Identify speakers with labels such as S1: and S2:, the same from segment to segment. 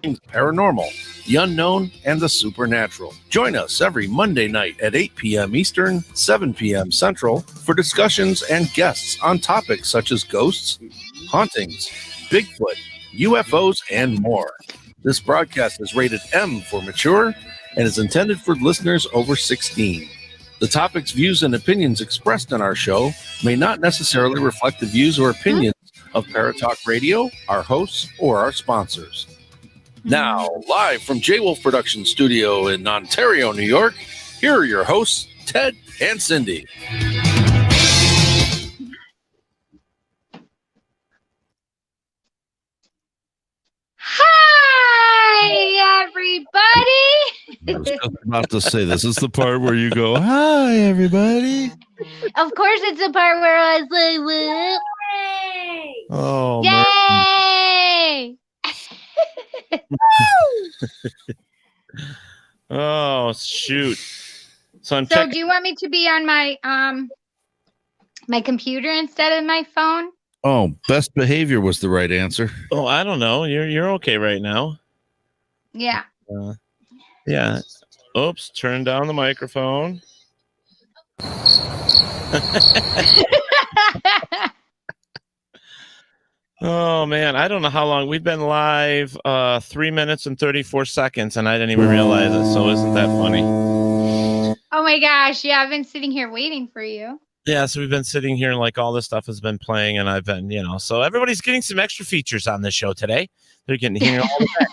S1: paranormal, the unknown, and the supernatural. Join us every Monday night at 8 p.m. Eastern, 7 p.m. Central for discussions and guests on topics such as ghosts, hauntings, Bigfoot, UFOs, and more. This broadcast is rated M for mature and is intended for listeners over 16. The topics, views, and opinions expressed on our show may not necessarily reflect the views or opinions of ParatalkRaio, our hosts, or our sponsors. Now, live from J-Wolf Production Studio in Ontario, New York, here are your hosts, Ted and Cindy.
S2: Hi, everybody.
S1: I was just about to say, this is the part where you go, hi, everybody.
S2: Of course, it's the part where I was like, whoop.
S1: Oh,
S2: Yay!
S3: Oh, shoot. So
S2: do you want me to be on my my computer instead of my phone?
S1: Oh, best behavior was the right answer.
S3: Oh, I don't know. You're okay right now.
S2: Yeah.
S3: Yeah. Oops, turn down the microphone. Oh, man. I don't know how long. We've been live 3 minutes and 34 seconds, and I didn't even realize it. So isn't that funny?
S2: Oh, my gosh. Yeah, I've been sitting here waiting for you.
S3: Yeah, so we've been sitting here and like all this stuff has been playing, and I've been, so everybody's getting some extra features on this show today. They're getting here all the time.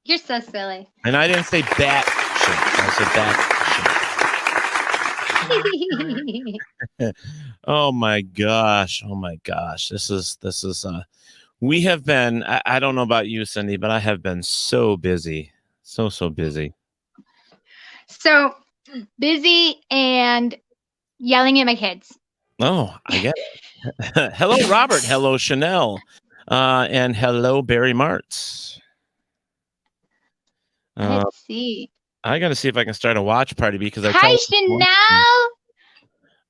S2: You're so silly.
S3: And I didn't say bat shit. I said bat shit. Oh my gosh. This is we have been, I don't know about you, Cindy, but I have been so busy. So busy.
S2: So busy and yelling at my kids.
S3: Oh, I get it. Hello, Robert. Hello, Chanel. And hello, Barry Martz.
S2: Let's see.
S3: I got to see if I can start a watch party because
S2: Hi, Chanel.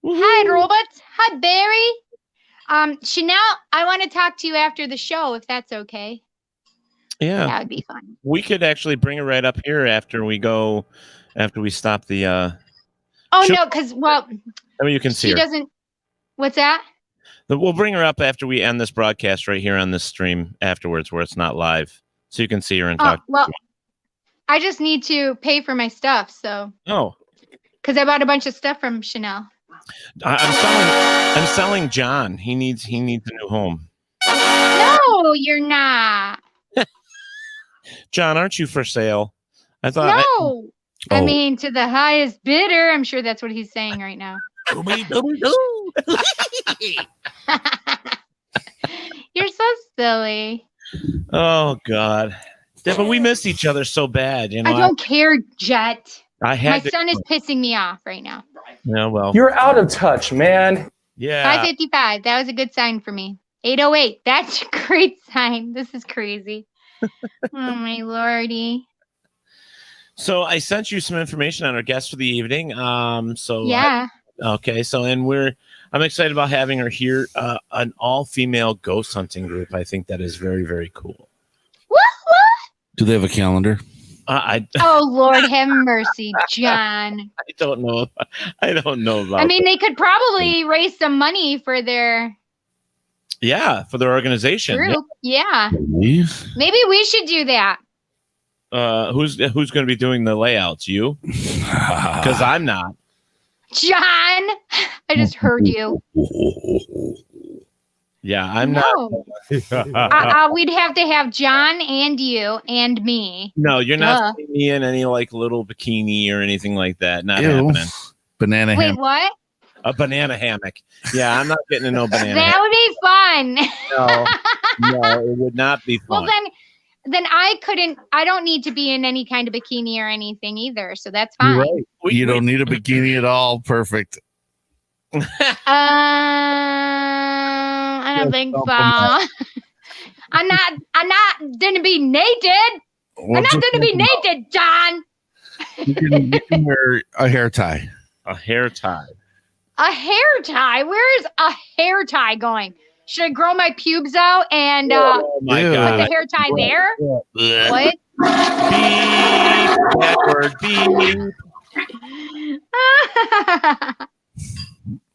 S2: Hi, Robert. Hi, Barry. Chanel, I want to talk to you after the show, if that's okay.
S3: Yeah.
S2: That would be fun.
S3: We could actually bring her right up here after we stop the
S2: Oh, no, because, well,
S3: I mean, you can see
S2: she
S3: her.
S2: doesn't. What's that?
S3: We'll bring her up after we end this broadcast right here on this stream afterwards where it's not live. So you can see her and talk.
S2: Well, I just need to pay for my stuff, so.
S3: Oh.
S2: Because I bought a bunch of stuff from Chanel.
S3: I'm selling John. He needs a new home.
S2: No, you're not.
S3: John, aren't you for sale? I thought.
S2: No. I mean, to the highest bidder. I'm sure that's what he's saying right now. You're so silly.
S3: Oh God. Yeah, but we missed each other so bad,
S2: I don't care, Jet.
S3: My
S2: son is pissing me off right now.
S3: Yeah, well.
S4: You're out of touch, man.
S3: Yeah.
S2: 5:55. That was a good sign for me. 8:08. That's a great sign. This is crazy. Oh my lordy.
S3: So I sent you some information on our guest for the evening.
S2: Yeah.
S3: Okay. So I'm excited about having her here. An all-female ghost hunting group. I think that is very, very cool.
S2: What?
S1: Do they have a calendar?
S2: Oh Lord, have mercy, John.
S3: I don't know about.
S2: I mean, they could probably raise some money for their.
S3: Yeah, for their organization.
S2: Group. Yeah. Maybe we should do that.
S3: Who's going to be doing the layouts? You? Because I'm not.
S2: John, I just heard you.
S3: Yeah, I'm not.
S2: We'd have to have John and you and me.
S3: No, you're not putting me in any like little bikini or anything like that. Not happening.
S1: Banana hammock.
S2: Wait, what?
S3: A banana hammock. Yeah, I'm not getting in no banana
S2: That
S3: hammock.
S2: would be fun.
S3: No, it would not be fun.
S2: Well, then I don't need to be in any kind of bikini or anything either. So that's fine.
S1: Right. You don't need a bikini at all. Perfect.
S2: I don't think so. I'm not gonna be naked. I'm not gonna be naked, John.
S1: You can wear a hair tie.
S3: A hair tie.
S2: A hair tie? Where is a hair tie going? Should I grow my pubes out and
S3: Oh my
S1: Ew.
S2: put
S3: God.
S2: the hair tie there?
S1: Blech.
S2: What?
S3: Beep. Backward. Beep.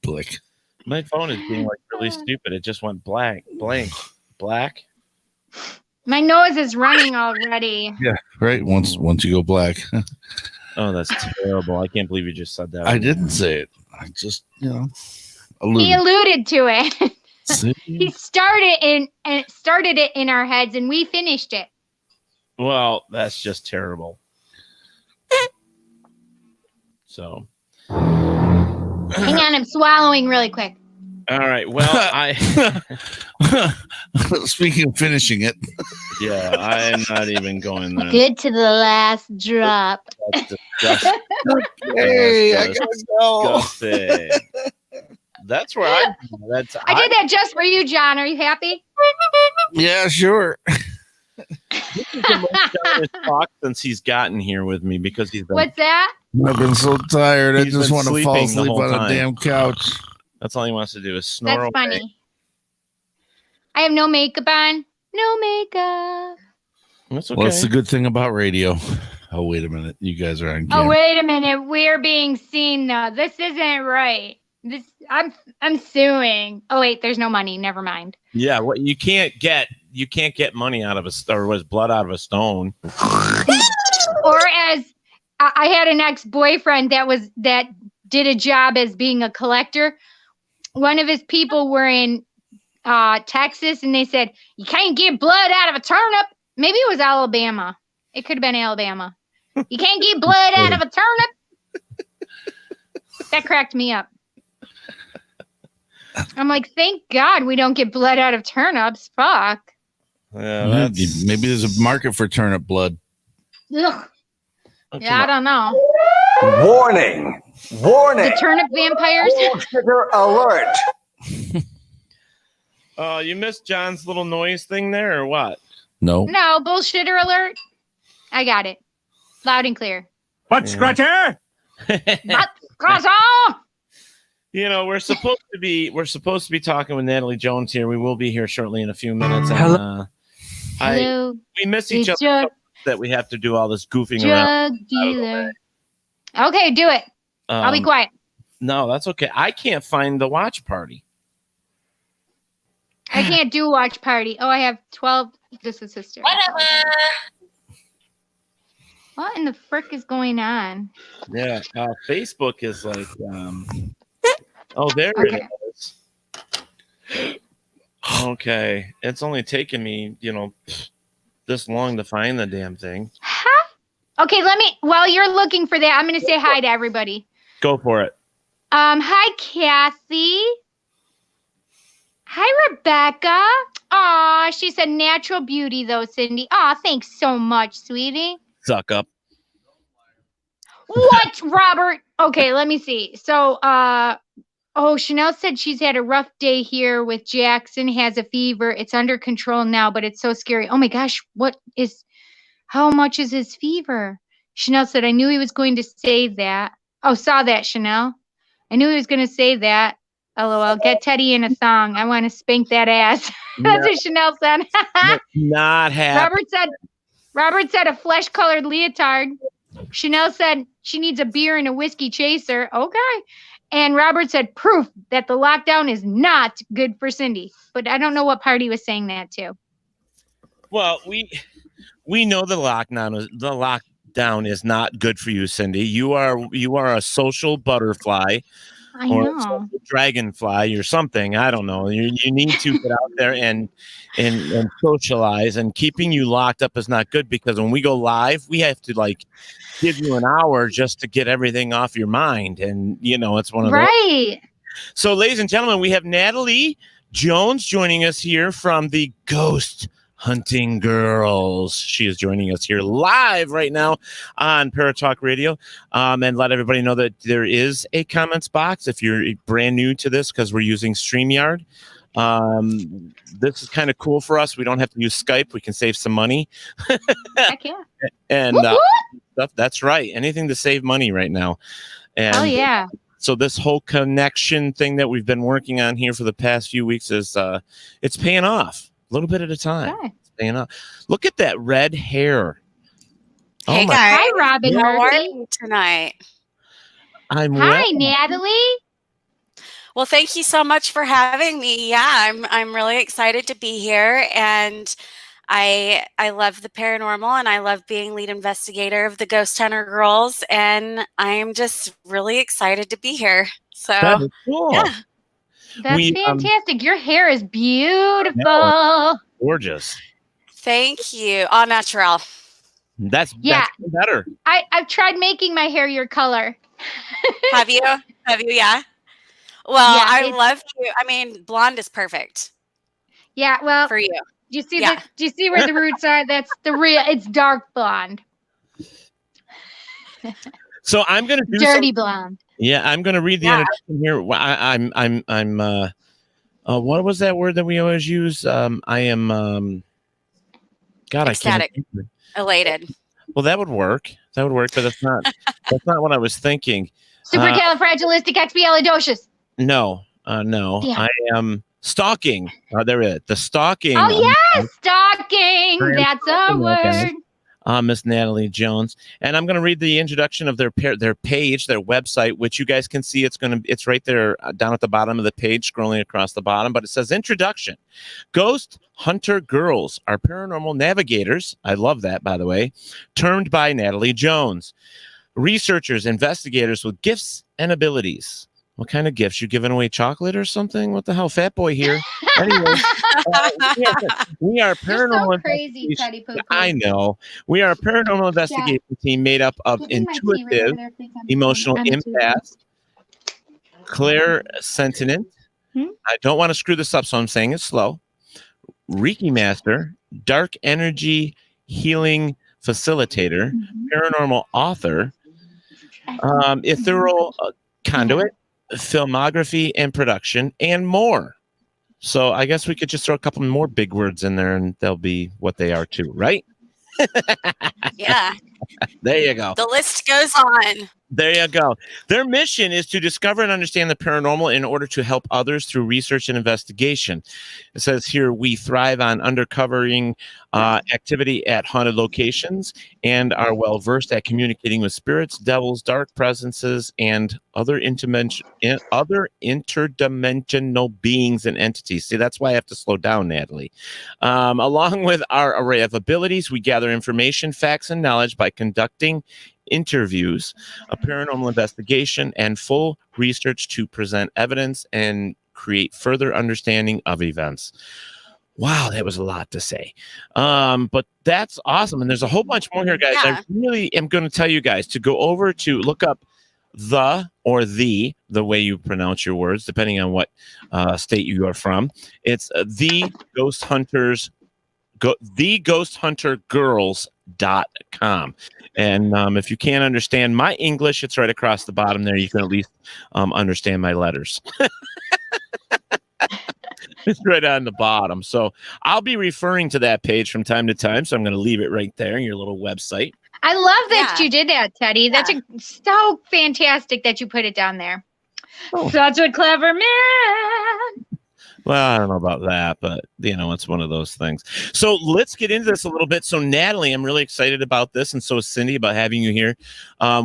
S1: Blick.
S3: My phone is being like really stupid. It just went blank. Black.
S2: My nose is running already.
S1: Yeah, right. Once you go black.
S3: Oh, that's terrible. I can't believe you just said that.
S1: I didn't say it. I just,
S2: He
S1: alluded.
S2: alluded to it.
S1: See?
S2: He started it in our heads, and we finished it.
S3: Well, that's just terrible. So,
S2: Hang on, I'm swallowing really quick.
S3: all right. Well,
S1: Speaking of finishing it,
S3: yeah, I'm not even going there.
S2: Good to the last drop.
S3: That's disgusting.
S1: hey, I
S3: That's
S1: gotta go.
S3: disgusting. That's where I
S2: I did that just for you, John. Are you happy?
S1: Yeah, sure.
S3: This is the most honest talk since he's gotten here with me because he's been.
S2: What's that?
S1: I've been so tired. I
S3: He's
S1: just
S3: been
S1: want to fall
S3: sleeping the
S1: asleep
S3: whole
S1: on
S3: time.
S1: a damn couch.
S3: That's all he wants to do is snore.
S2: That's
S3: away.
S2: funny. I have no makeup on. No makeup.
S3: That's okay.
S1: Well, that's the good thing about radio. Oh, wait a minute. You guys are on camera.
S2: Oh, wait a minute. We're being seen though. This isn't right. I'm suing. Oh wait, there's no money. Never mind.
S3: Yeah, what you can't get money out of blood out of a stone.
S2: Or as I had an ex-boyfriend that did a job as being a collector. One of his people were in Texas, and they said you can't get blood out of a turnip. Maybe it was Alabama. It could have been Alabama. You can't get blood out of a turnip. That cracked me up. I'm like, thank God we don't get blood out of turnips. Fuck.
S3: Yeah,
S1: Maybe there's a market for turnip blood.
S2: Ugh. Yeah, I don't know.
S4: Warning! Warning!
S2: The turnip vampires.
S4: Bullshitter alert!
S3: You missed John's little noise thing there, or what?
S1: No.
S2: No, bullshitter alert. I got it. Loud and clear.
S4: What, Scratcher?
S2: What? Cross.
S3: You know, we're supposed to be talking with Natalie Jones here. We will be here shortly in a few minutes. And,
S4: Hello.
S2: Hello.
S3: We miss each
S2: It's
S3: other
S2: your
S3: that we have to do all this goofing around.
S2: drug dealer. Okay, do it. I'll be quiet.
S3: No, that's okay. I can't find the watch party.
S2: I can't do watch party. Oh, I have 12. This is sister.
S5: Whatever.
S2: What in the frick is going on?
S3: Yeah, Facebook is like, oh, there
S2: Okay.
S3: it is. Okay, it's only taken me, this long to find the damn thing.
S2: Huh? Okay, while you're looking for that, I'm going to say hi to everybody.
S3: Go for it.
S2: Hi, Kathy. Hi, Rebecca. Aw, she's a natural beauty, though, Cindy. Aw, thanks so much, sweetie.
S3: Suck up.
S2: What, Robert? Okay, let me see. So, Chanel said she's had a rough day here with Jackson, has a fever. It's under control now, but it's so scary. Oh my gosh, how much is his fever? Chanel said, I knew he was going to say that. Oh, saw that, Chanel. I knew he was going to say that. LOL. Get Teddy in a thong. I want to spank that ass. That's what Chanel said.
S3: Not happy.
S2: Robert said a flesh-colored leotard. Chanel said she needs a beer and a whiskey chaser. Okay. And Robert said proof that the lockdown is not good for Cindy. But I don't know what party was saying that to.
S3: Well, we know the lockdown is not good for you, Cindy. You are a social butterfly.
S2: I
S3: or
S2: know.
S3: a dragonfly or something. I don't know. You need to get out there and socialize. And keeping you locked up is not good because when we go live, we have to give you an hour just to get everything off your mind. And it's one of those.
S2: Right.
S3: So, ladies and gentlemen, we have Natalie Jones joining us here from the Ghosthunter Girls. She is joining us here live right now on ParatalkRaio. And let everybody know that there is a comments box if you're brand new to this because we're using StreamYard. This is kind of cool for us. We don't have to use Skype. We can save some money.
S2: Heck yeah.
S3: And
S2: Whoop, whoop.
S3: stuff. That's right. Anything to save money right now. And
S2: Oh, yeah.
S3: So this whole connection thing that we've been working on here for the past few weeks is it's paying off a little bit at a time.
S2: Okay.
S3: It's paying off. Look at that red hair.
S5: Hey
S3: my!
S5: guys,
S2: Hi, Robin
S5: how are
S2: Murphy.
S5: you tonight?
S3: I'm
S2: Hi,
S3: well.
S2: Natalie.
S5: Well, thank you so much for having me. Yeah, I'm really excited to be here, and I love the paranormal, and I love being lead investigator of the Ghost Hunter Girls, and I am just really excited to be here. So
S3: That is cool.
S5: yeah.
S2: That's fantastic. Your hair is beautiful.
S3: Gorgeous.
S5: Thank you. All natural.
S3: That's
S2: Yeah.
S3: that's better.
S2: I've tried making my hair your color.
S5: Have you? Have you? Yeah. Well,
S2: Yeah,
S5: I love you. I mean, blonde is perfect
S2: Yeah, well,
S5: for you.
S2: do you see
S5: Yeah.
S2: do you see where the roots are? That's the real. It's dark blonde,
S3: So I'm gonna do
S2: dirty blonde.
S3: Yeah, I'm gonna read the introduction here. I'm what was that word that we always use? I am God,
S5: Ecstatic.
S3: I can't.
S5: Elated.
S3: Well, that would work. That would work, but that's not what I was thinking.
S2: Supercalifragilisticexpialidocious.
S3: No.
S2: Yeah.
S3: I am stalking. There it is. The stalking.
S2: Oh yes, stalking. That's a word.
S3: Miss Natalie Jones, and I'm going to read the introduction of their page, their website, which you guys can see. It's right there down at the bottom of the page, scrolling across the bottom. But it says introduction: Ghost Hunter Girls are paranormal navigators. I love that, by the way. Termed by Natalie Jones, researchers, investigators with gifts and abilities. What kind of gifts? You giving away chocolate or something? What the hell, fat boy here? Anyway, we are paranormal.
S2: You're so crazy, Teddy Poo Poo.
S3: I know. We are a paranormal investigation team made up of intuitive, emotional empaths, clairsentient. I don't want to screw this up, so I'm saying it slow. Reiki master, Dark Energy Healing Facilitator, paranormal author, ethereal conduit, filmography and production, and more. So I guess we could just throw a couple more big words in there and they'll be what they are too, right?
S5: Yeah.
S3: There you go.
S5: The list goes on.
S3: There you go. Their mission is to discover and understand the paranormal in order to help others through research and investigation. It says here, we thrive on uncovering activity at haunted locations and are well versed at communicating with spirits, devils, dark presences, and other interdimensional beings and entities. See, that's why I have to slow down, Natalie. Along with our array of abilities, we gather information, facts, and knowledge by conducting interviews, a paranormal investigation, and full research to present evidence and create further understanding of events. Wow, that was a lot to say. But that's awesome. And there's a whole bunch more here, guys.
S5: Yeah.
S3: I really am going to tell you guys to go over to look up the way you pronounce your words, depending on what state you are from. It's the Ghost Hunters, theghosthuntergirls.com. And if you can't understand my English, it's right across the bottom there. You can at least understand my letters. It's right on the bottom. So I'll be referring to that page from time to time. So I'm going to leave it right there in your little website.
S2: I love that you did that, Teddy. That's so fantastic that you put it down there. Oh. Such a clever man.
S3: Well, I don't know about that, but, it's one of those things. So let's get into this a little bit. So, Natalie, I'm really excited about this, and so is Cindy, about having you here.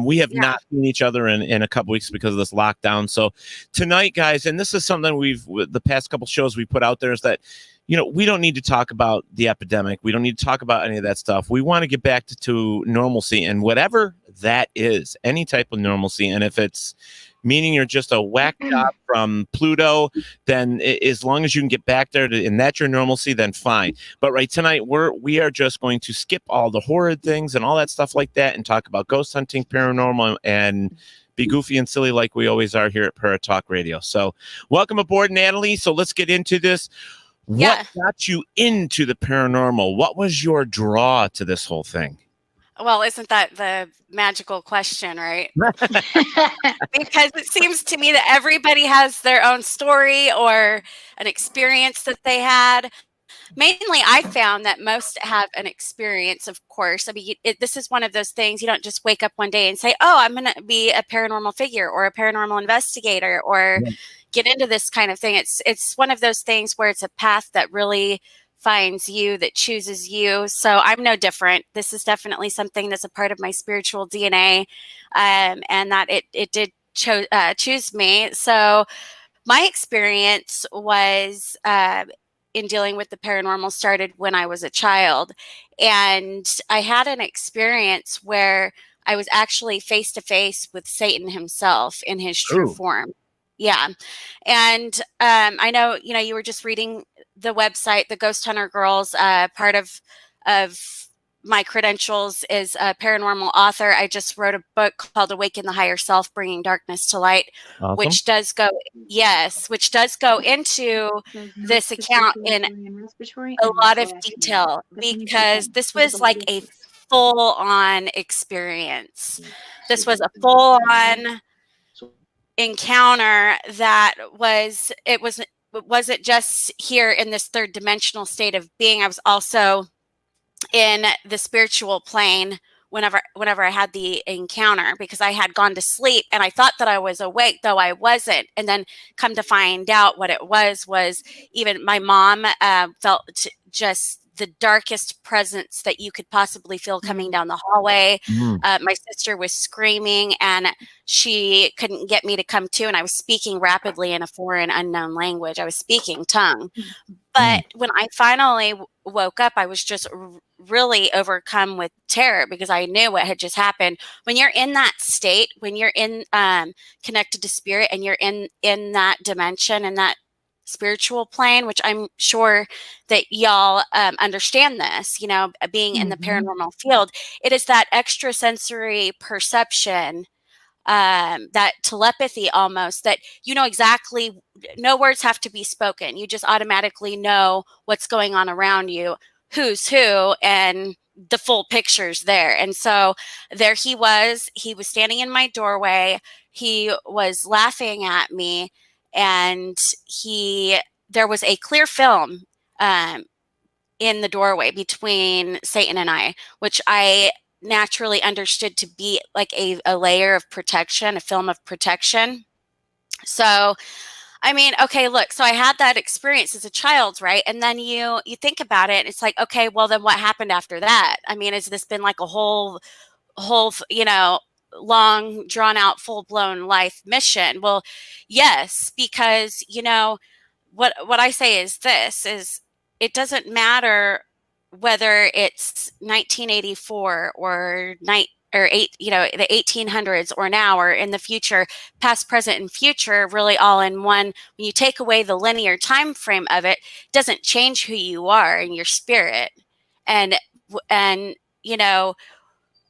S3: We have not seen each other in a couple weeks because of this lockdown. So tonight, guys, and this is something the past couple shows we put out there, is that, we don't need to talk about the epidemic. We don't need to talk about any of that stuff. We want to get back to normalcy, and whatever that is, any type of normalcy. And if it's meaning you're just a whack job from Pluto, then as long as you can get back there and that's your normalcy, then fine. But right tonight, we are just going to skip all the horrid things and all that stuff like that and talk about ghost hunting, paranormal, and be goofy and silly like we always are here at ParatalkRaio. So welcome aboard, Natalie. So let's get into this. What got you into the paranormal? What was your draw to this whole thing?
S5: Well, isn't that the magical question, right? Because it seems to me that everybody has their own story or an experience that they had. mainly I found that most have an experience, of course. I mean, this is one of those things you don't just wake up one day and say, oh, I'm going to be a paranormal figure or a paranormal investigator or get into this kind of thing. It's one of those things where it's a path that really finds you, that chooses you. So I'm no different. This is definitely something that's a part of my spiritual DNA, and that it did choose me. So my experience was in dealing with the paranormal started when I was a child. And I had an experience where I was actually face to face with Satan himself in his true form. Yeah. And I know, you were just reading the website, the Ghosthunter Girls. Part of my credentials is a paranormal author. I just wrote a book called Awaken the Higher Self, Bringing Darkness to Light,
S3: Awesome.
S5: which does go into this account in a lot of detail, because this was like a full-on experience. This was a full-on encounter that wasn't just here in this third dimensional state of being. I was also in the spiritual plane whenever I had the encounter, because I had gone to sleep and I thought that I was awake, though I wasn't. And then come to find out what it was even my mom felt just the darkest presence that you could possibly feel coming down the hallway. My sister was screaming and she couldn't get me to come to, and I was speaking rapidly in a foreign unknown language. I was speaking tongue. But when I finally woke up, I was just really overcome with terror, because I knew what had just happened. When you're in that state, when you're in connected to spirit, and you're in that dimension and that spiritual plane, which I'm sure that y'all understand this, being in the paranormal field, it is that extrasensory perception, that telepathy almost, that exactly, no words have to be spoken. You just automatically know what's going on around you, who's who, and the full picture's there. And so there he was standing in my doorway. He was laughing at me, and there was a clear film in the doorway between Satan and I, which I naturally understood to be like a layer of protection, a film of protection. So, I mean, okay, look, so I had that experience as a child, right? And then you think about it, it's like, okay, well, then what happened after that? I mean, has this been like a whole, long drawn out, full blown life mission? Well, yes, because, what I say is this is, it doesn't matter whether it's 1984 or the 1800s, or now, or in the future, past, present, and future, really all in one. When you take away the linear time frame of it, it doesn't change who you are and your spirit, and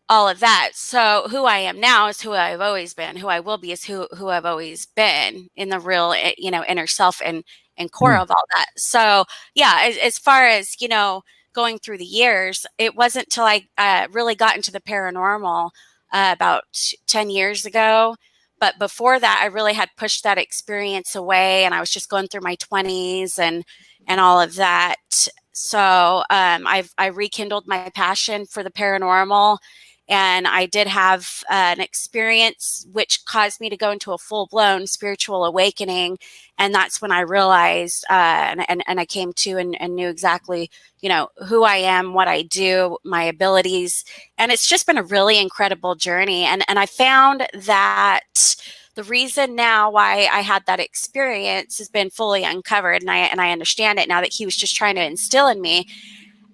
S5: all of that. So who I am now is who I've always been. Who I will be is who I've always been, in the real, inner self and core of all that. So yeah, as far as, going through the years, it wasn't till I really got into the paranormal about 10 years ago. But before that, I really had pushed that experience away, and I was just going through my 20s and all of that. So I rekindled my passion for the paranormal. And I did have an experience which caused me to go into a full-blown spiritual awakening. And that's when I realized and I came to and knew exactly, who I am, what I do, my abilities. And it's just been a really incredible journey. And I found that the reason now why I had that experience has been fully uncovered. And I understand it now, that he was just trying to instill in me,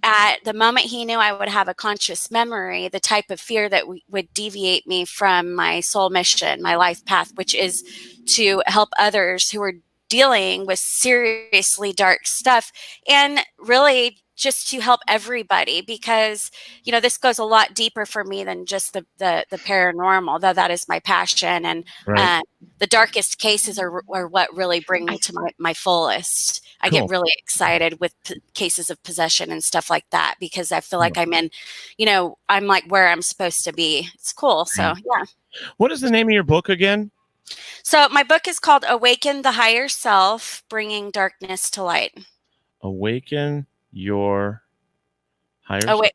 S5: at the moment he knew I would have a conscious memory, the type of fear that would deviate me from my soul mission, my life path, which is to help others who are dealing with seriously dark stuff, and really just to help everybody, because, this goes a lot deeper for me than just the paranormal, though that is my passion. And the darkest cases are what really bring me to my fullest. I get really excited with cases of possession and stuff like that, because I feel like I'm in, I'm like where I'm supposed to be. It's cool. So, yeah.
S3: What is the name of your book again?
S5: So my book is called Awaken the Higher Self, Bringing Darkness to Light.
S3: Awaken your higher
S5: Oh
S3: self.
S5: wait.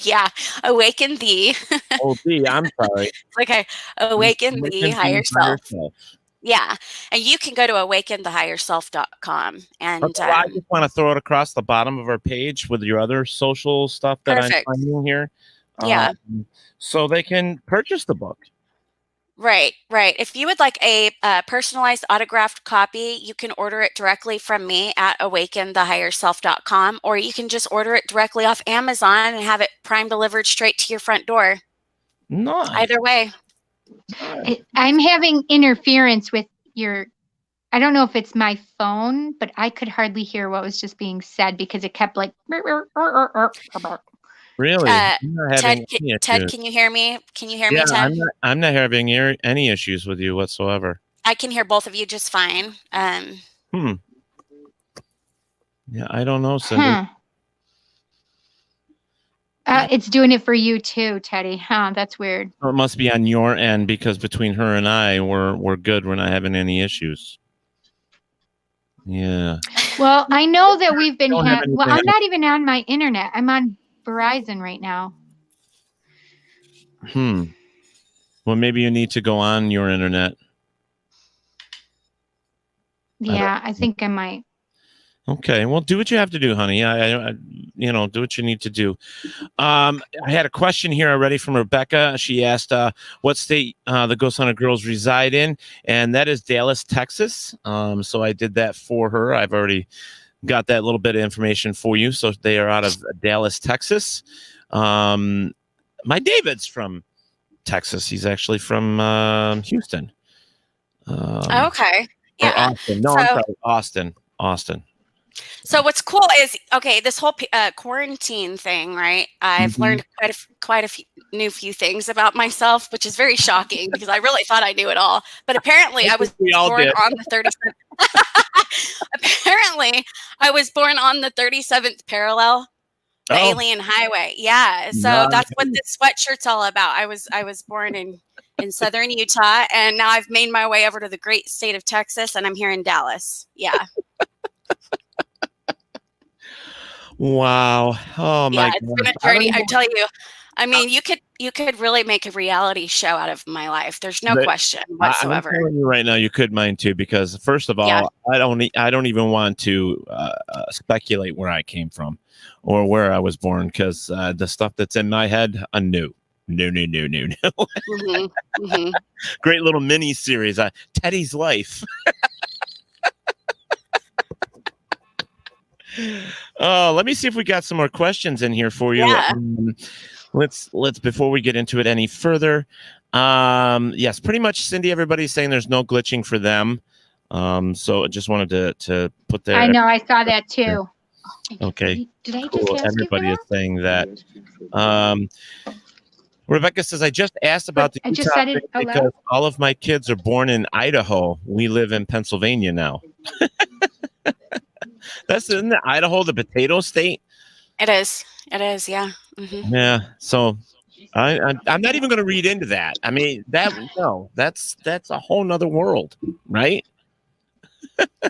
S5: Yeah, awaken thee.
S3: Oh, thee. I'm sorry.
S5: Okay, awaken
S3: Awaken
S5: the higher
S3: thee,
S5: self.
S3: self.
S5: Yeah, and you can go to awakenthehigherself.com and
S3: Okay, well, I just want to throw it across the bottom of our page with your other social stuff that
S5: perfect.
S3: I'm finding here.
S5: Yeah.
S3: So they can purchase the book.
S5: Right. If you would like a personalized autographed copy, you can order it directly from me at awakenthehigherself.com, or you can just order it directly off Amazon and have it prime delivered straight to your front door.
S3: Nice.
S5: Either way.
S2: I'm having interference with your. I don't know if it's my phone, but I could hardly hear what was just being said because it kept like.
S3: Really? I'm not having
S5: Ted, can you hear me? Can you hear me,
S3: yeah,
S5: Ted?
S3: I'm not having any issues with you whatsoever.
S5: I can hear both of you just fine.
S3: Yeah, I don't know, Cindy.
S2: It's doing it for you too, Teddy. Huh? That's weird.
S3: It must be on your end because between her and I, we're good. We're not having any issues. Yeah.
S2: Well, I know that we've been.
S3: Don't have
S2: Well,
S3: anything.
S2: I'm not even on my internet. I'm on Verizon right now.
S3: Well, maybe you need to go on your internet.
S2: Yeah, I think I might.
S3: Okay, well, do what you have to do, honey. I do what you need to do. I had a question here already from Rebecca. She asked what state the Ghosthunter Girls reside in, and that is Dallas, Texas. So I did that for her. I've already got that little bit of information for you. So they are out of Dallas, Texas. My David's from Texas. He's actually from Houston.
S5: Okay. Yeah.
S3: Austin. No, I'm sorry. Austin.
S5: So what's cool is, okay, this whole quarantine thing, right? I've learned quite a few things about myself, which is very shocking because I really thought I knew it all. But apparently I was born on the 37th. Apparently I was born on the 37th parallel, the alien highway. Yeah. So that's what this sweatshirt's all about. I was born in southern Utah, and now I've made my way over to the great state of Texas, and I'm here in Dallas. Yeah.
S3: Wow. Oh my God.
S5: It's been a journey. I tell you. I mean, you could really make a reality show out of my life. There's no question whatsoever.
S3: I'm telling you right now, you could mine too, because first of all, I don't even want to speculate where I came from or where I was born, because the stuff that's in my head, no. Great little mini series, Teddy's Life. Let me see if we got some more questions in here for you.
S5: Yeah.
S3: Let's before we get into it any further. Yes, pretty much, Cindy, everybody's saying there's no glitching for them. So I just wanted to put there.
S2: I know, I saw that too.
S3: Okay.
S2: Did I
S3: cool.
S2: just ask
S3: Everybody
S2: you
S3: is saying that. Rebecca says, I just asked about the Utah
S2: said it
S3: thing
S2: out
S3: because
S2: loud.
S3: all of my kids are born in Idaho. We live in Pennsylvania now. Isn't Idaho the potato state?
S5: It is. Yeah. Mm-hmm.
S3: Yeah. So I'm not even going to read into that. I mean, that's a whole nother world, right?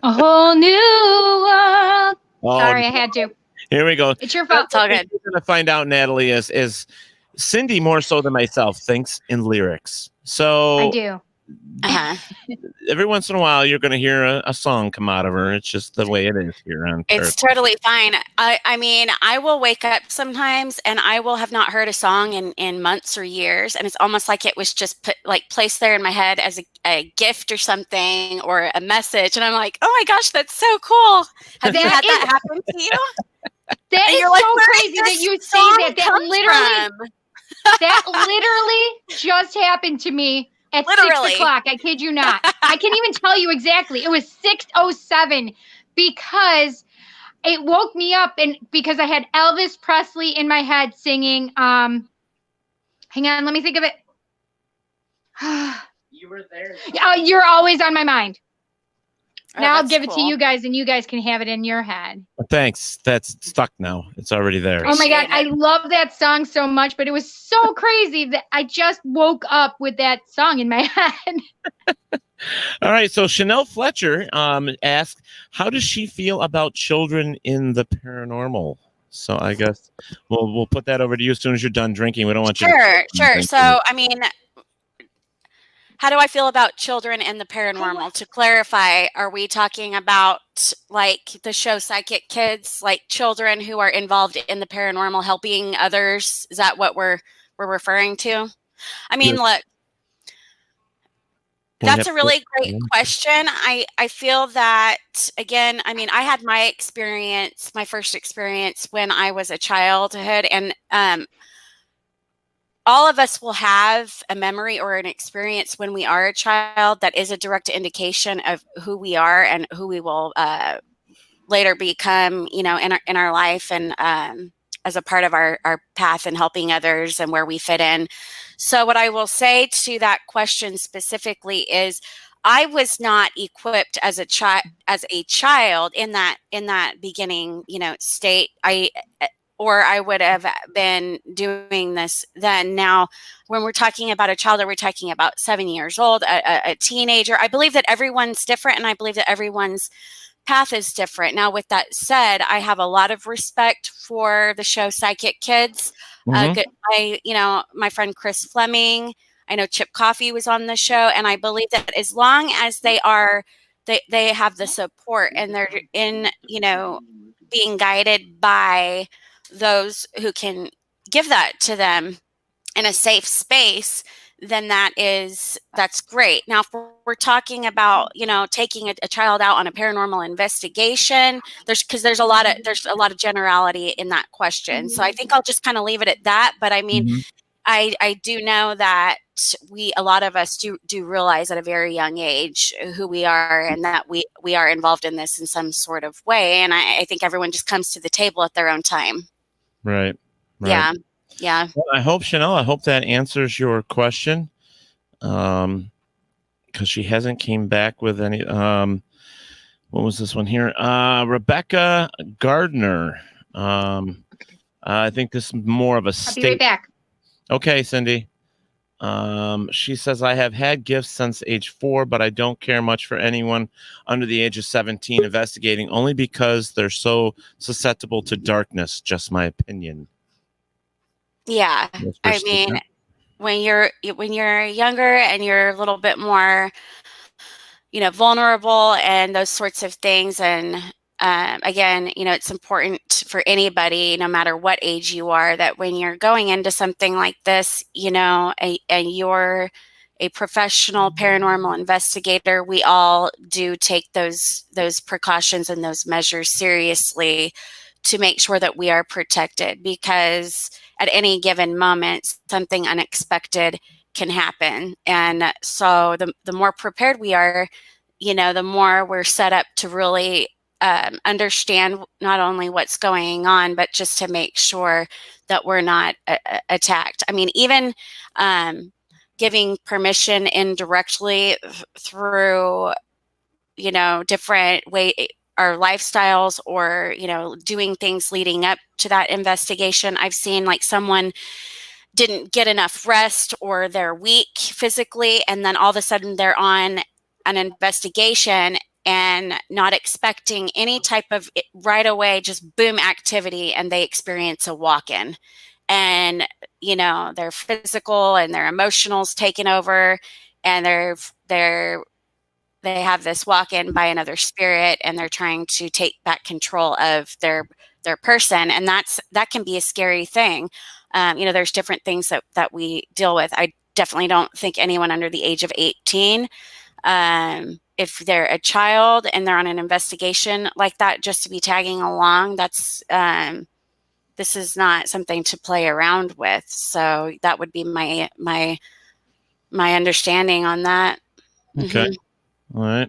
S2: A whole new world. Sorry, I had to.
S3: Here we go.
S2: It's your fault.
S5: It's all good.
S3: What we're going to find out, Natalie, is Cindy, more so than myself, thinks in lyrics. So
S2: I do.
S3: Every once in a while, you're going to hear a song come out of her. It's just the way it is here on
S5: It's totally fine. I mean, I will wake up sometimes and I will have not heard a song in months or years, and it's almost like it was just placed there in my head as a gift or something, or a message, and I'm like, oh my gosh, that's so cool. Have you had that happen to you?
S2: That is so crazy that you say that. That literally just happened to me at 6 o'clock. I kid you not. I can't even tell you exactly. It was 6:07 because it woke me up, and because I had Elvis Presley in my head singing. Hang on, let me think of it.
S6: You were there.
S2: You're always on my mind.
S5: Oh,
S2: now I'll give it to you guys, and you guys can have it in your head.
S3: Thanks. That's stuck now. It's already there.
S2: Oh my God, I love that song so much, but it was so crazy that I just woke up with that song in my head.
S3: All right. So Chanel Fletcher asked, how does she feel about children in the paranormal? So I guess we'll put that over to you as soon as you're done drinking. We don't want you to
S5: Sure.
S3: drink.
S5: So, I mean, how do I feel about children in the paranormal? To clarify, are we talking about like the show Psychic Kids, like children who are involved in the paranormal helping others? Is that what we're referring to? I mean, look, that's a really great question. I feel that, again, I mean, I had my first experience when I was a childhood, and all of us will have a memory or an experience when we are a child that is a direct indication of who we are and who we will later become, in our life, and as a part of our path and helping others and where we fit in. So what I will say to that question specifically is, I was not equipped as a child in that beginning, state. Or I would have been doing this then. Now, when we're talking about a child, we're talking about 7 years old, a teenager. I believe that everyone's different, and I believe that everyone's path is different. Now, with that said, I have a lot of respect for the show Psychic Kids. My friend Chris Fleming, I know Chip Coffey was on the show, and I believe that as long as they have the support and they're in, being guided by those who can give that to them in a safe space, then that's great. Now, if we're talking about, taking a child out on a paranormal investigation, there's a lot of generality in that question. So I think I'll just kind of leave it at that. But I mean, I do know that a lot of us do realize at a very young age who we are, and that we are involved in this in some sort of way. And I think everyone just comes to the table at their own time.
S3: Right.
S5: Yeah.
S3: Well, I hope, Chanel, that answers your question. Because she hasn't came back with any. What was this one here? Rebecca Gardner. I think this is more of a
S2: I'll be right back.
S3: Okay, Cindy. She says, I have had gifts since age 4, but I don't care much for anyone under the age of 17 investigating, only because they're so susceptible to darkness. Just my opinion.
S5: Yeah. I mean, when you're younger and you're a little bit more, vulnerable and those sorts of things. And again, it's important for anybody, no matter what age you are, that when you're going into something like this, and you're a professional paranormal investigator, we all do take those precautions and those measures seriously to make sure that we are protected, because at any given moment, something unexpected can happen. And so the more prepared we are, the more we're set up to really understand not only what's going on, but just to make sure that we're not attacked. I mean, even giving permission indirectly through, different our lifestyles, or, doing things leading up to that investigation. I've seen like someone didn't get enough rest, or they're weak physically, and then all of a sudden they're on an investigation and not expecting any type of right away, just boom activity, and they experience a walk-in, and their physical and their emotionals taken over, and they have this walk-in by another spirit, and they're trying to take back control of their person, and that can be a scary thing. There's different things that we deal with. I definitely don't think anyone under the age of 18, if they're a child and they're on an investigation like that, just to be tagging along, this is not something to play around with. So that would be my understanding on that.
S3: Okay. Mm-hmm. All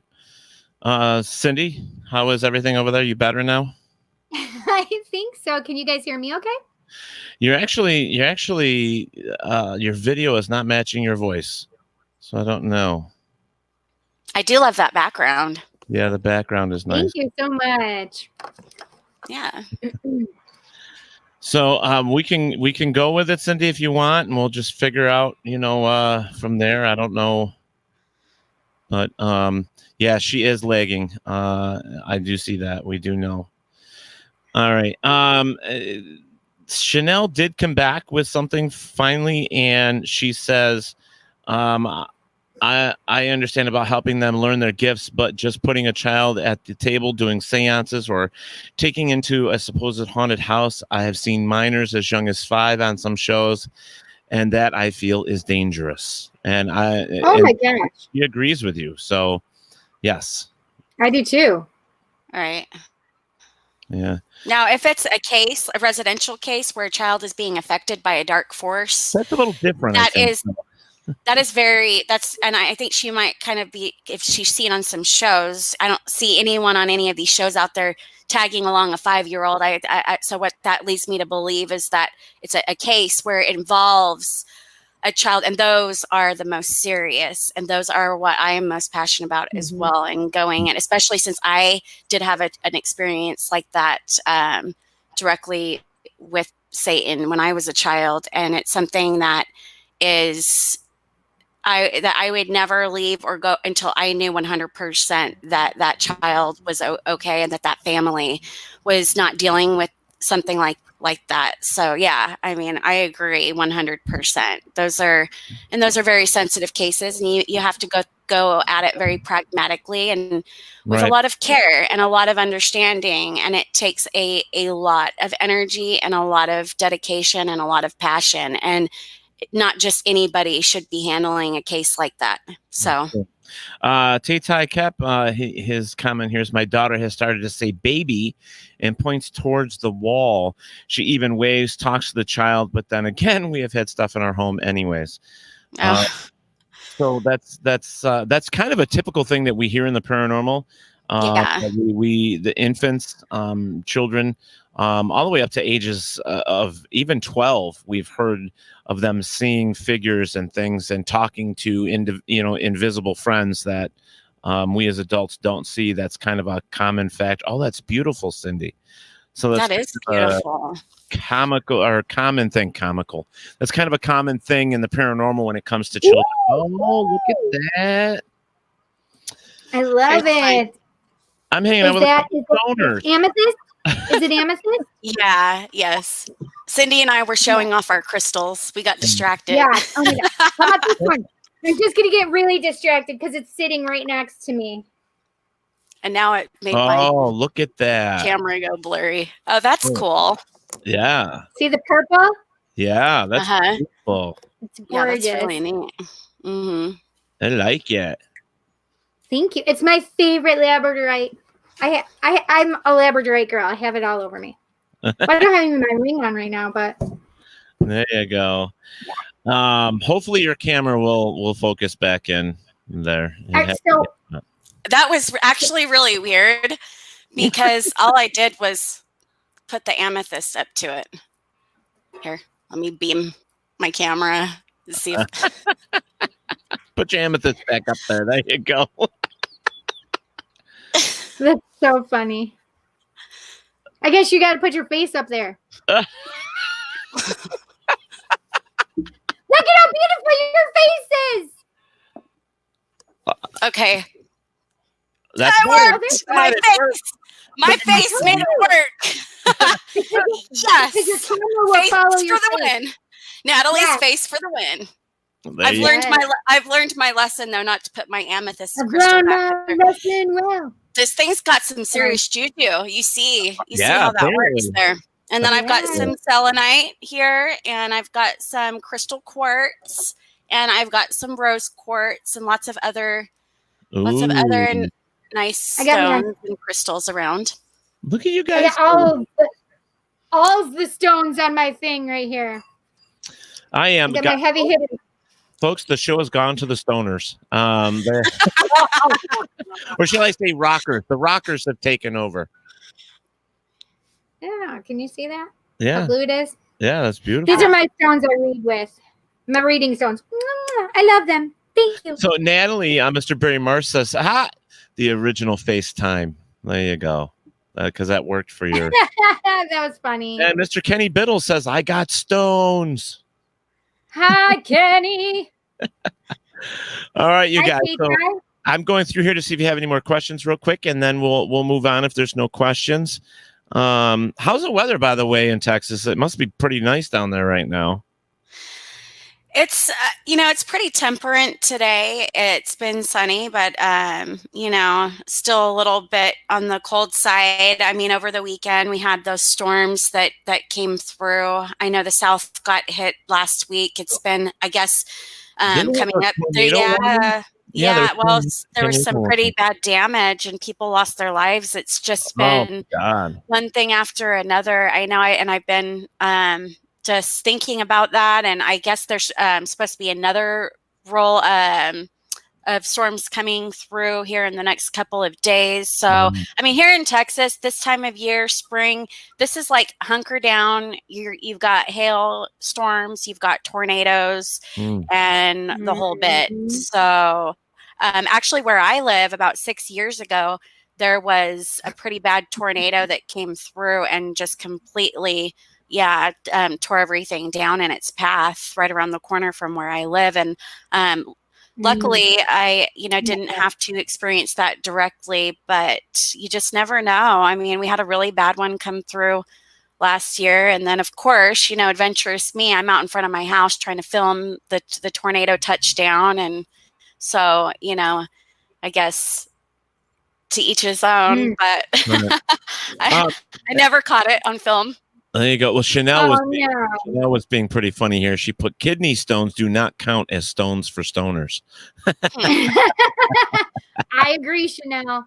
S3: right. Cindy, how is everything over there? You better now?
S6: I think so. Can you guys hear me okay?
S3: You're actually your video is not matching your voice. So I don't know.
S5: I do love that background.
S3: Yeah, the background is nice.
S6: Thank you so much.
S5: Yeah.
S3: So we can go with it, Cindy, if you want, and we'll just figure out, from there. I don't know. But yeah, she is lagging. I do see that. We do know. All right. Chanel did come back with something finally, and she says, I understand about helping them learn their gifts, but just putting a child at the table doing seances or taking into a supposed haunted house. I have seen minors as young as 5 on some shows, and that I feel is dangerous. And
S6: my gosh.
S3: She agrees with you. So, yes.
S6: I do too.
S5: All right.
S3: Yeah.
S5: Now, if it's a residential case where a child is being affected by a dark force,
S3: That's a little different.
S5: that is and I think she might kind of be, if she's seen on some shows. I don't see anyone on any of these shows out there tagging along a 5-year-old. So what that leads me to believe is that it's a case where it involves a child, and those are the most serious, and those are what I am most passionate about as well. And going, and especially since I did have an experience like that directly with Satan when I was a child, and it's something that I would never leave or go until I knew 100% that child was okay, and that family was not dealing with something like that. So yeah, I mean, I agree 100%. Those are very sensitive cases, and you have to go at it very pragmatically and with a lot of care and a lot of understanding. And it takes a lot of energy and a lot of dedication and a lot of passion, and not just anybody should be handling a case like that. So
S3: Tai Kep, his comment here is, my daughter has started to say baby and points towards the wall. She even waves, talks to the child, but then again, we have had stuff in our home anyways. So that's kind of a typical thing that we hear in the paranormal. The infants, children, all the way up to ages of even 12, we've heard of them seeing figures and things and talking to invisible friends that we as adults don't see. That's kind of a common fact. Oh, that's beautiful, Cindy. So
S5: that is beautiful.
S3: Common thing. Comical. That's kind of a common thing in the paranormal when it comes to children. Ooh. Oh, look at that!
S6: I love it.
S3: I'm hanging out with stoners.
S6: Amethyst? Is it amethyst?
S5: Yeah. Yes. Cindy and I were showing off our crystals. We got distracted.
S6: Yeah. Oh my God. How about this one? I'm just gonna get really distracted because it's sitting right next to me.
S5: And now it made my
S3: look at that
S5: camera go blurry. Oh, that's cool.
S3: Yeah.
S6: See the purple?
S3: Yeah, that's beautiful.
S6: It's gorgeous.
S5: Yeah, that's really neat. Mm-hmm.
S3: I like it.
S6: Thank you. It's my favorite labradorite. I'm a labradorite girl. I have it all over me. I don't have even my ring on right now, but
S3: there you go. Hopefully your camera will focus back in there.
S5: That was actually really weird because all I did was put the amethyst up to it. Here, let me beam my camera to see if
S3: put your amethyst back up there. There you go.
S6: That's so funny. I guess you got to put your face up there. Look at how beautiful your face is.
S5: Okay.
S3: That
S5: worked. My face made it work. Yes.
S6: Your camera will follow your
S5: for the win. Natalie's face for the win. I've learned my lesson though, not to put my amethyst crystal back there. This thing's got some serious juju. You see how that works there. And then I've got some selenite here, and I've got some crystal quartz, and I've got some rose quartz, and lots of other nice stones and crystals around.
S3: Look at you guys!
S6: I got all the stones on my thing right here.
S3: I got
S6: my heavy hitter.
S3: Folks, the show has gone to the stoners. Or shall I say rockers? The rockers have taken over.
S6: Yeah, can you see that?
S3: Yeah.
S6: How blue it is?
S3: Yeah, that's beautiful.
S6: These are my stones I read with. My reading stones. I love them. Thank you.
S3: So Natalie, Mr. Barry Mars says, the original FaceTime. There you go. Because that worked for your...
S6: That was funny.
S3: And Mr. Kenny Biddle says, I got stones.
S6: Hi, Kenny.
S3: All right, you guys. I'm going through here to see if you have any more questions real quick, and then we'll move on if there's no questions. How's the weather, by the way, in Texas? It must be pretty nice down there right now.
S5: It's, it's pretty temperate today. It's been sunny, but, still a little bit on the cold side. I mean, over the weekend, we had those storms that came through. I know the South got hit last week. It's been, I guess, coming up. There was some pretty bad damage and people lost their lives. It's just been one thing after another. I know, I've been just thinking about that, and I guess there's supposed to be another roll of storms coming through here in the next couple of days. So, I mean, here in Texas, this time of year, spring, this is like hunker down. You've got hail storms, you've got tornadoes, and the whole bit. So, actually, where I live, about 6 years ago, there was a pretty bad tornado that came through and just completely tore everything down in its path right around the corner from where I live. And luckily, I, didn't have to experience that directly, but you just never know. I mean, we had a really bad one come through last year. And then, of course, adventurous me, I'm out in front of my house trying to film the tornado touchdown. And so, I guess to each his own, but I never caught it on film.
S3: There you go. Well, Chanel was being pretty funny here. She put kidney stones do not count as stones for stoners.
S6: I agree, Chanel.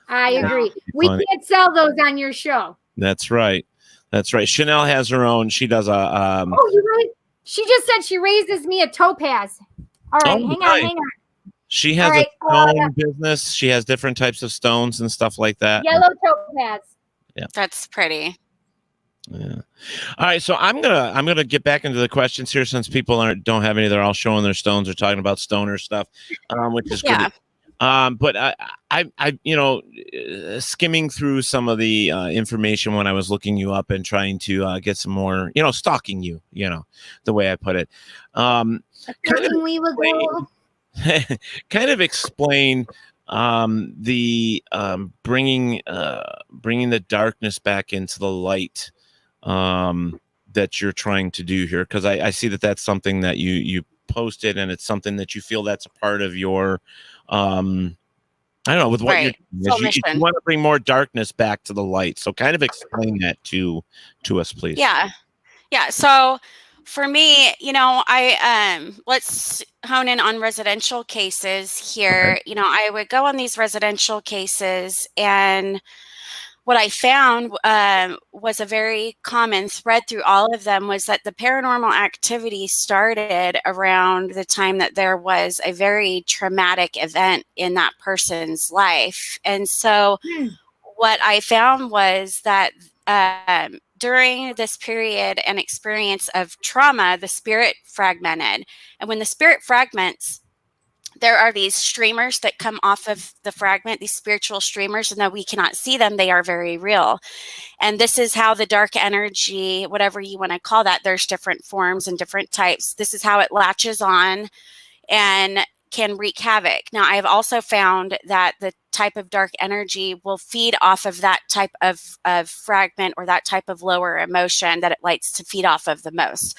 S6: I agree. We can't sell those on your show.
S3: That's right. That's right. Chanel has her own. She does a.
S6: She just said she raises me a topaz. All right, hang on.
S3: She has a stone business. She has different types of stones and stuff like that.
S6: Yellow topaz.
S5: Yeah, that's pretty.
S3: Yeah. All right, so I'm gonna get back into the questions here since people don't have any. They're all showing their stones or talking about stoner stuff, which is good. But I skimming through some of the information when I was looking you up and trying to get some more, stalking you, the way I put it. Kind of explain the bringing the darkness back into the light that you're trying to do here, because I see that that's something that you posted, and it's something that you feel that's a part of your I don't know, with what you want to bring more darkness back to the light. So kind of explain that to us, please.
S5: Yeah. So for me, I let's hone in on residential cases here.
S3: Okay.
S5: I would go on these residential cases, and what I found was a very common thread through all of them was that the paranormal activity started around the time that there was a very traumatic event in that person's life. And so what I found was that during this period and experience of trauma, the spirit fragmented. And when the spirit fragments, there are these streamers that come off of the fragment, these spiritual streamers, and though we cannot see them, they are very real. And this is how the dark energy, whatever you want to call that, there's different forms and different types. This is how it latches on and can wreak havoc. Now, I've also found that the type of dark energy will feed off of that type of fragment or that type of lower emotion that it likes to feed off of the most.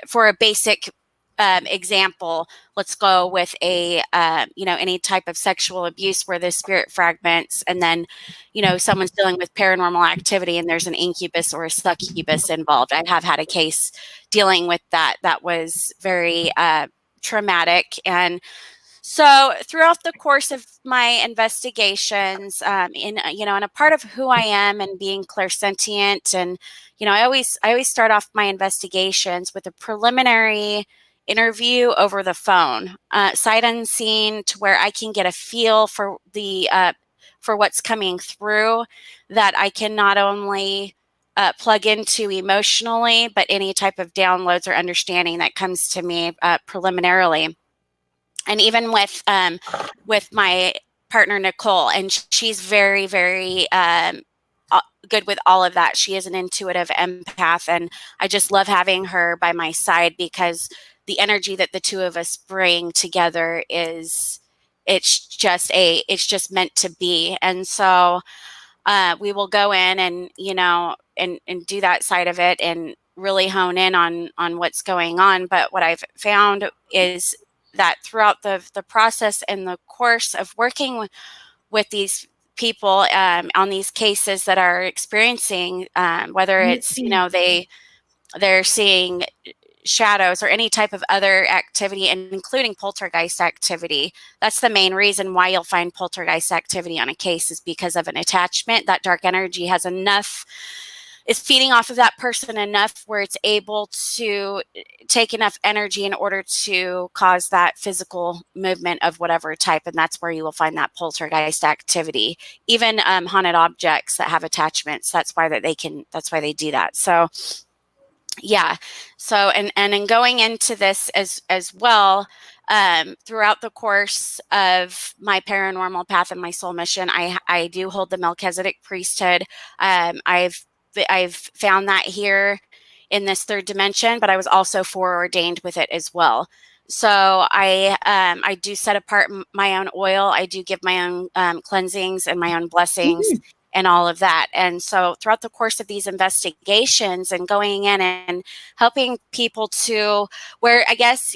S5: For a basic example, let's go with any type of sexual abuse where the spirit fragments, and then someone's dealing with paranormal activity and there's an incubus or a succubus involved. I have had a case dealing with that was very traumatic. And so throughout the course of my investigations, in a part of who I am and being clairsentient, and I always start off my investigations with a preliminary interview over the phone, sight unseen, to where I can get a feel for for what's coming through, that I can not only plug into emotionally, but any type of downloads or understanding that comes to me preliminarily. And even with my partner Nicole, and she's very, very good with all of that. She is an intuitive empath, and I just love having her by my side because the energy that the two of us bring together is it's just meant to be. And so we will go in and, and do that side of it and really hone in on what's going on. But what I've found is that throughout the process and the course of working with these people on these cases that are experiencing, whether it's, they're seeing shadows or any type of other activity, and including poltergeist activity. That's the main reason why you'll find poltergeist activity on a case, is because of an attachment. That dark energy has enough, is feeding off of that person enough where it's able to take enough energy in order to cause that physical movement of whatever type. And that's where you will find that poltergeist activity. Even haunted objects that have attachments, that's why they do that. So yeah. So, and in going into this as well, throughout the course of my paranormal path and my soul mission, I do hold the Melchizedek priesthood. I've found that here in this third dimension, but I was also foreordained with it as well. So I do set apart my own oil. I do give my own cleansings and my own blessings. And all of that. And so throughout the course of these investigations and going in and helping people to where, I guess,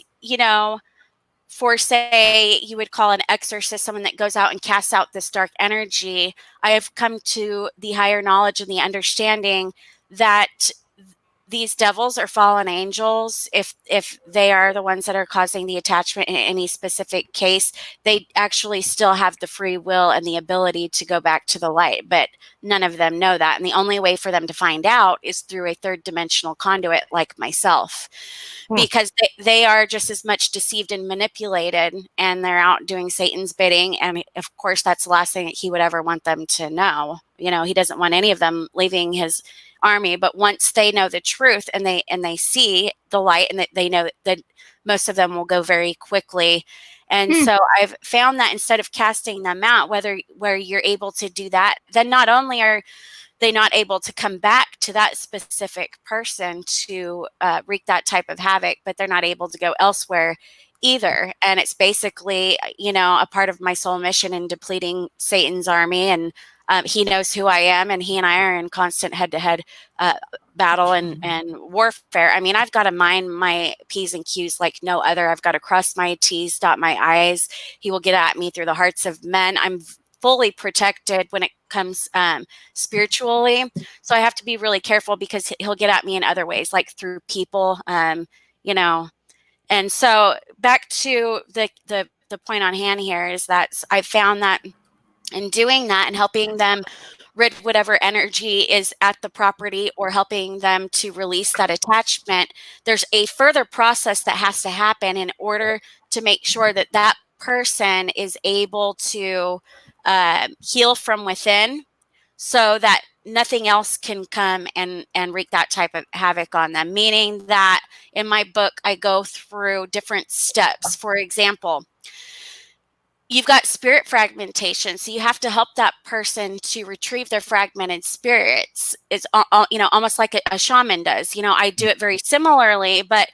S5: for say you would call an exorcist, someone that goes out and casts out this dark energy, I have come to the higher knowledge and the understanding that these devils are fallen angels. If they are the ones that are causing the attachment in any specific case, they actually still have the free will and the ability to go back to the light, but none of them know that. And the only way for them to find out is through a third dimensional conduit like myself, because they are just as much deceived and manipulated, and they're out doing Satan's bidding. And of course, that's the last thing that he would ever want them to know. He doesn't want any of them leaving his army. But once they know the truth and they see the light, and that they know that most of them will go very quickly. And so I've found that instead of casting them out, where you're able to do that, then not only are they not able to come back to that specific person to wreak that type of havoc, but they're not able to go elsewhere either. And it's basically, a part of my soul mission in depleting Satan's army. And he knows who I am, and he and I are in constant head-to-head battle and warfare. I mean, I've got to mind my P's and Q's like no other. I've got to cross my T's, dot my I's. He will get at me through the hearts of men. I'm fully protected when it comes spiritually. So I have to be really careful, because he'll get at me in other ways, like through people, And so back to the point on hand here is that I found that in doing that and helping them rid whatever energy is at the property, or helping them to release that attachment, there's a further process that has to happen in order to make sure that that person is able to heal from within, so that nothing else can come and wreak that type of havoc on them. Meaning that in my book, I go through different steps. For example, you've got spirit fragmentation. So you have to help that person to retrieve their fragmented spirits. It's, almost like a shaman does. I do it very similarly, but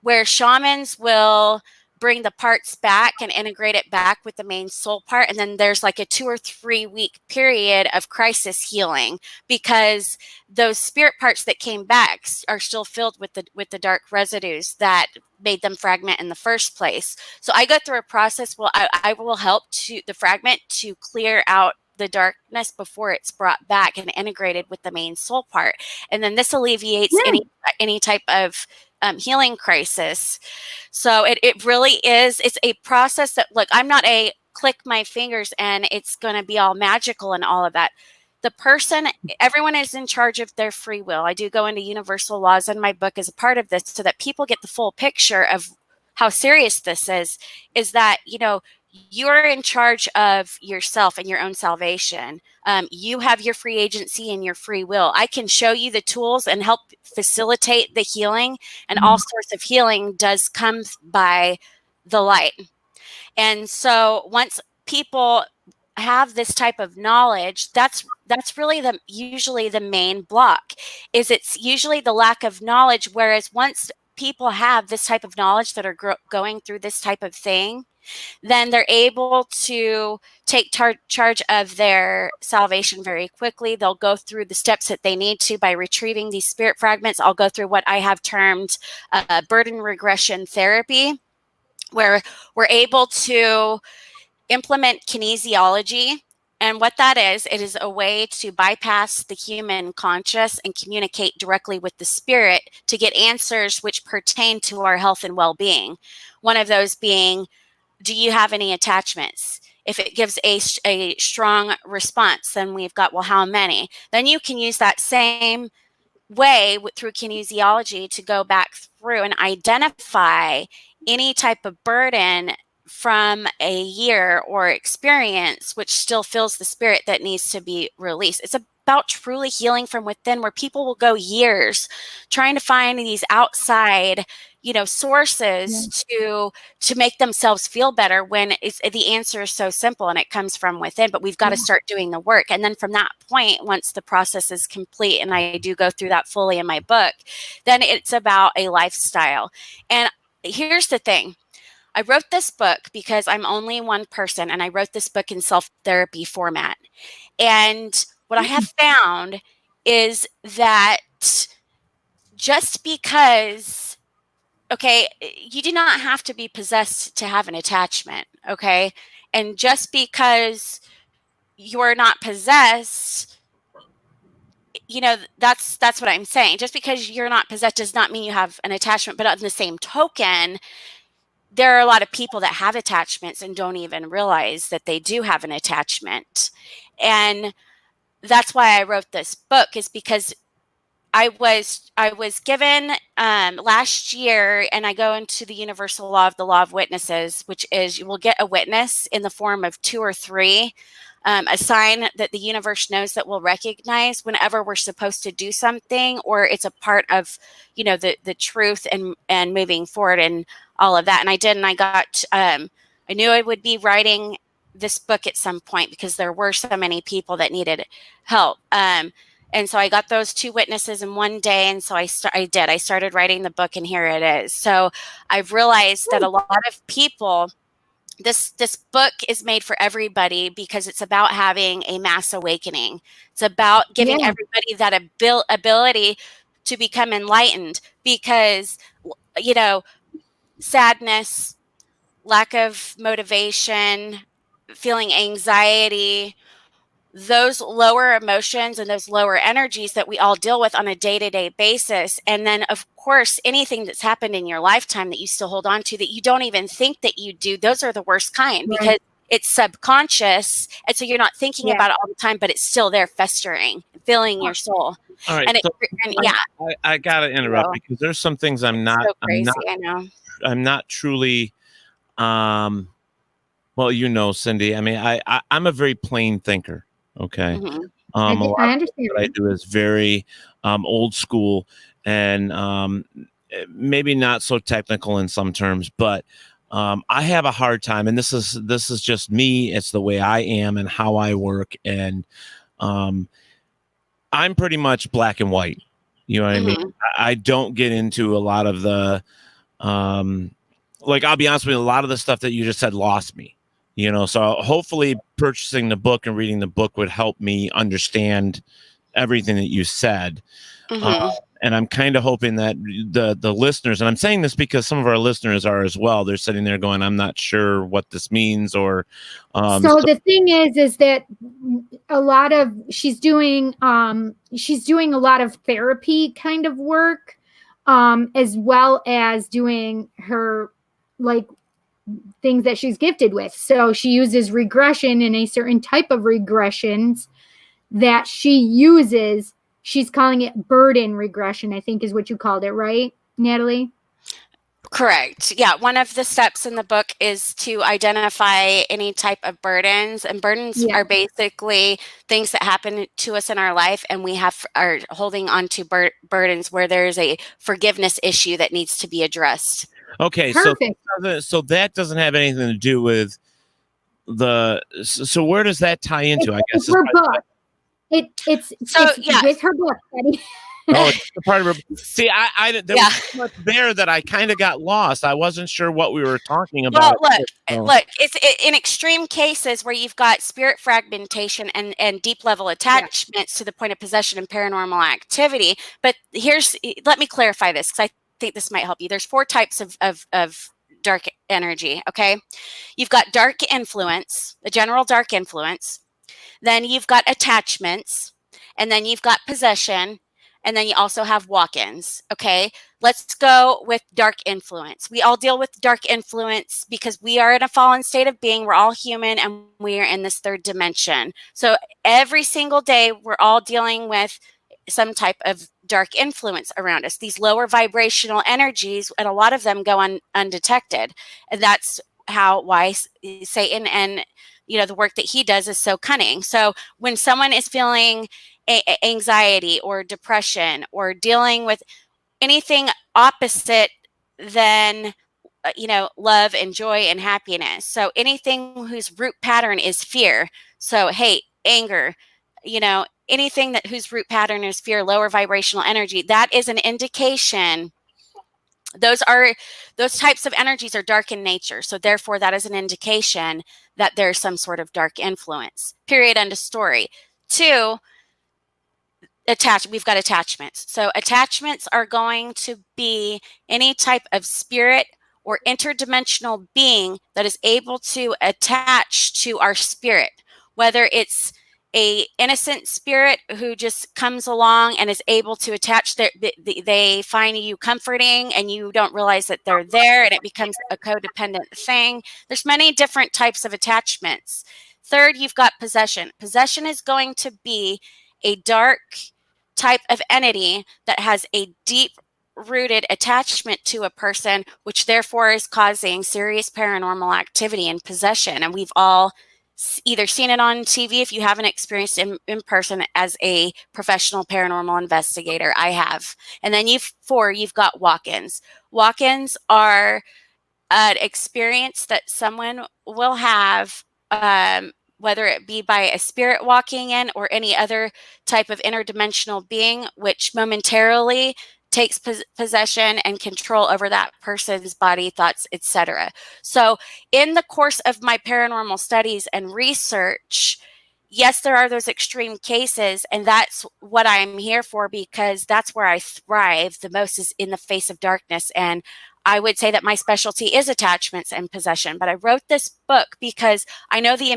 S5: where shamans will bring the parts back and integrate it back with the main soul part. And then there's like a 2 or 3 week period of crisis healing, because those spirit parts that came back are still filled with the dark residues that made them fragment in the first place. So I go through a process. Well, I will help the fragment to clear out the darkness before it's brought back and integrated with the main soul part. And then this alleviates any type of healing crisis. So it really is, it's a process that, look, I'm not a click my fingers and it's going to be all magical and all of that. Everyone is in charge of their free will. I do go into universal laws in my book as a part of this, so that people get the full picture of how serious this is that, you're in charge of yourself and your own salvation. You have your free agency and your free will. I can show you the tools and help facilitate the healing, and all sorts of healing does come by the light. And so once people have this type of knowledge, that's really usually the main block. It's usually the lack of knowledge. Whereas once people have this type of knowledge that are going through this type of thing, then they're able to take charge of their salvation very quickly. They'll go through the steps that they need to by retrieving these spirit fragments. I'll go through what I have termed burden regression therapy, where we're able to implement kinesiology. And what that is, it is a way to bypass the human conscious and communicate directly with the spirit to get answers which pertain to our health and well-being. One of those being, do you have any attachments? If it gives a strong response, then we've got, well, how many? Then you can use that same way through kinesiology to go back through and identify any type of burden from a year or experience which still fills the spirit that needs to be released. It's about truly healing from within, where people will go years trying to find these outside, sources to make themselves feel better, when the answer is so simple and it comes from within. But we've got to start doing the work. And then from that point, once the process is complete, and I do go through that fully in my book, then it's about a lifestyle. And here's the thing. I wrote this book because I'm only one person, and I wrote this book in self-therapy format. And what I have found is that just because, you do not have to be possessed to have an attachment, okay? And just because you're not possessed, that's what I'm saying. Just because you're not possessed does not mean you have an attachment. But on the same token, there are a lot of people that have attachments and don't even realize that they do have an attachment. And that's why I wrote this book, is because I was given last year, and I go into the universal law of the law of witnesses, which is you will get a witness in the form of 2 or 3, a sign that the universe knows that we'll recognize whenever we're supposed to do something, or it's a part of, the truth and moving forward and all of that. And I did, and I got, I knew I would be writing this book at some point because there were so many people that needed help. And so I got those 2 witnesses in one day. And so I started writing the book, and here it is. So I've realized that a lot of people, this book is made for everybody, because it's about having a mass awakening. It's about giving everybody that ability to become enlightened, because, sadness, lack of motivation, feeling anxiety, those lower emotions and those lower energies that we all deal with on a day-to-day basis. And then, of course, anything that's happened in your lifetime that you still hold on to that you don't even think that you do, those are the worst kind, because it's subconscious. And so you're not thinking about it all the time, but it's still there festering, filling your soul.
S3: All right. I got to interrupt, because there's some things I'm not,
S5: so crazy, I know.
S3: I'm not truly, well, Cindy, I mean, I'm a very plain thinker. Okay.
S6: I
S3: What
S6: understand.
S3: I do is very old school, and maybe not so technical in some terms, but I have a hard time, and this is just me. It's the way I am and how I work, and I'm pretty much black and white. You know what I mean? I don't get into a lot of the I'll be honest with you, a lot of the stuff that you just said lost me. So hopefully purchasing the book and reading the book would help me understand everything that you said. And I'm kind of hoping that the listeners, and I'm saying this because some of our listeners are as well, they're sitting there going, I'm not sure what this means, or
S6: so the thing is that she's doing a lot of therapy kind of work, as well as doing her things that she's gifted with. So she uses regression, and a certain type of regressions that she uses. She's calling it burden regression, I think is what you called it, right, Natalie?
S5: Correct. Yeah. One of the steps in the book is to identify any type of burdens, and burdens are basically things that happen to us in our life, and we are holding on to burdens where there's a forgiveness issue that needs to be addressed.
S3: Okay,
S6: perfect.
S3: So that doesn't have anything to do with so where does that tie into? I guess
S6: it's her book. It's with her book, Betty.
S3: Oh, it's the part of her. See, there
S5: Yeah.
S3: was so much there that I kind of got lost. I wasn't sure what we were talking
S5: Well,
S3: about.
S5: look, it's in extreme cases where you've got spirit fragmentation and deep level attachments to the point of possession and paranormal activity. But let me clarify this, because I think this might help you. There's 4 types of dark energy. Okay, you've got dark influence, the general dark influence. Then you've got attachments, and then you've got possession, and then you also have walk-ins. Okay, let's go with dark influence. We all deal with dark influence because we are in a fallen state of being. We're all human, and we are in this 3rd dimension. So every single day, we're all dealing with some type of dark influence around us. These lower vibrational energies, and a lot of them go undetected. And that's why Satan and the work that he does is so cunning. So when someone is feeling anxiety or depression or dealing with anything opposite than love and joy and happiness, so anything whose root pattern is fear, so hate, anger, anything whose root pattern is fear, lower vibrational energy, that is an indication. Those types of energies are dark in nature. So therefore, that is an indication that there's some sort of dark influence. Period. End of story. 2, we've got attachments. So attachments are going to be any type of spirit or interdimensional being that is able to attach to our spirit, whether it's a innocent spirit who just comes along and is able to attach they find you comforting and you don't realize that they're there, and it becomes a codependent thing. There's many different types of attachments. 3rd, you've got possession. Possession is going to be a dark type of entity that has a deep rooted attachment to a person, which therefore is causing serious paranormal activity and possession. And we've all either seen it on TV, if you haven't experienced it in person as a professional paranormal investigator. I have. And then 4, you've got walk-ins. Walk-ins are an experience that someone will have, whether it be by a spirit walking in or any other type of interdimensional being, which momentarily takes possession and control over that person's body, thoughts, etc. So in the course of my paranormal studies and research, yes, there are those extreme cases, and that's what I'm here for, because that's where I thrive the most, is in the face of darkness. And I would say that my specialty is attachments and possession. But I wrote this book because I know the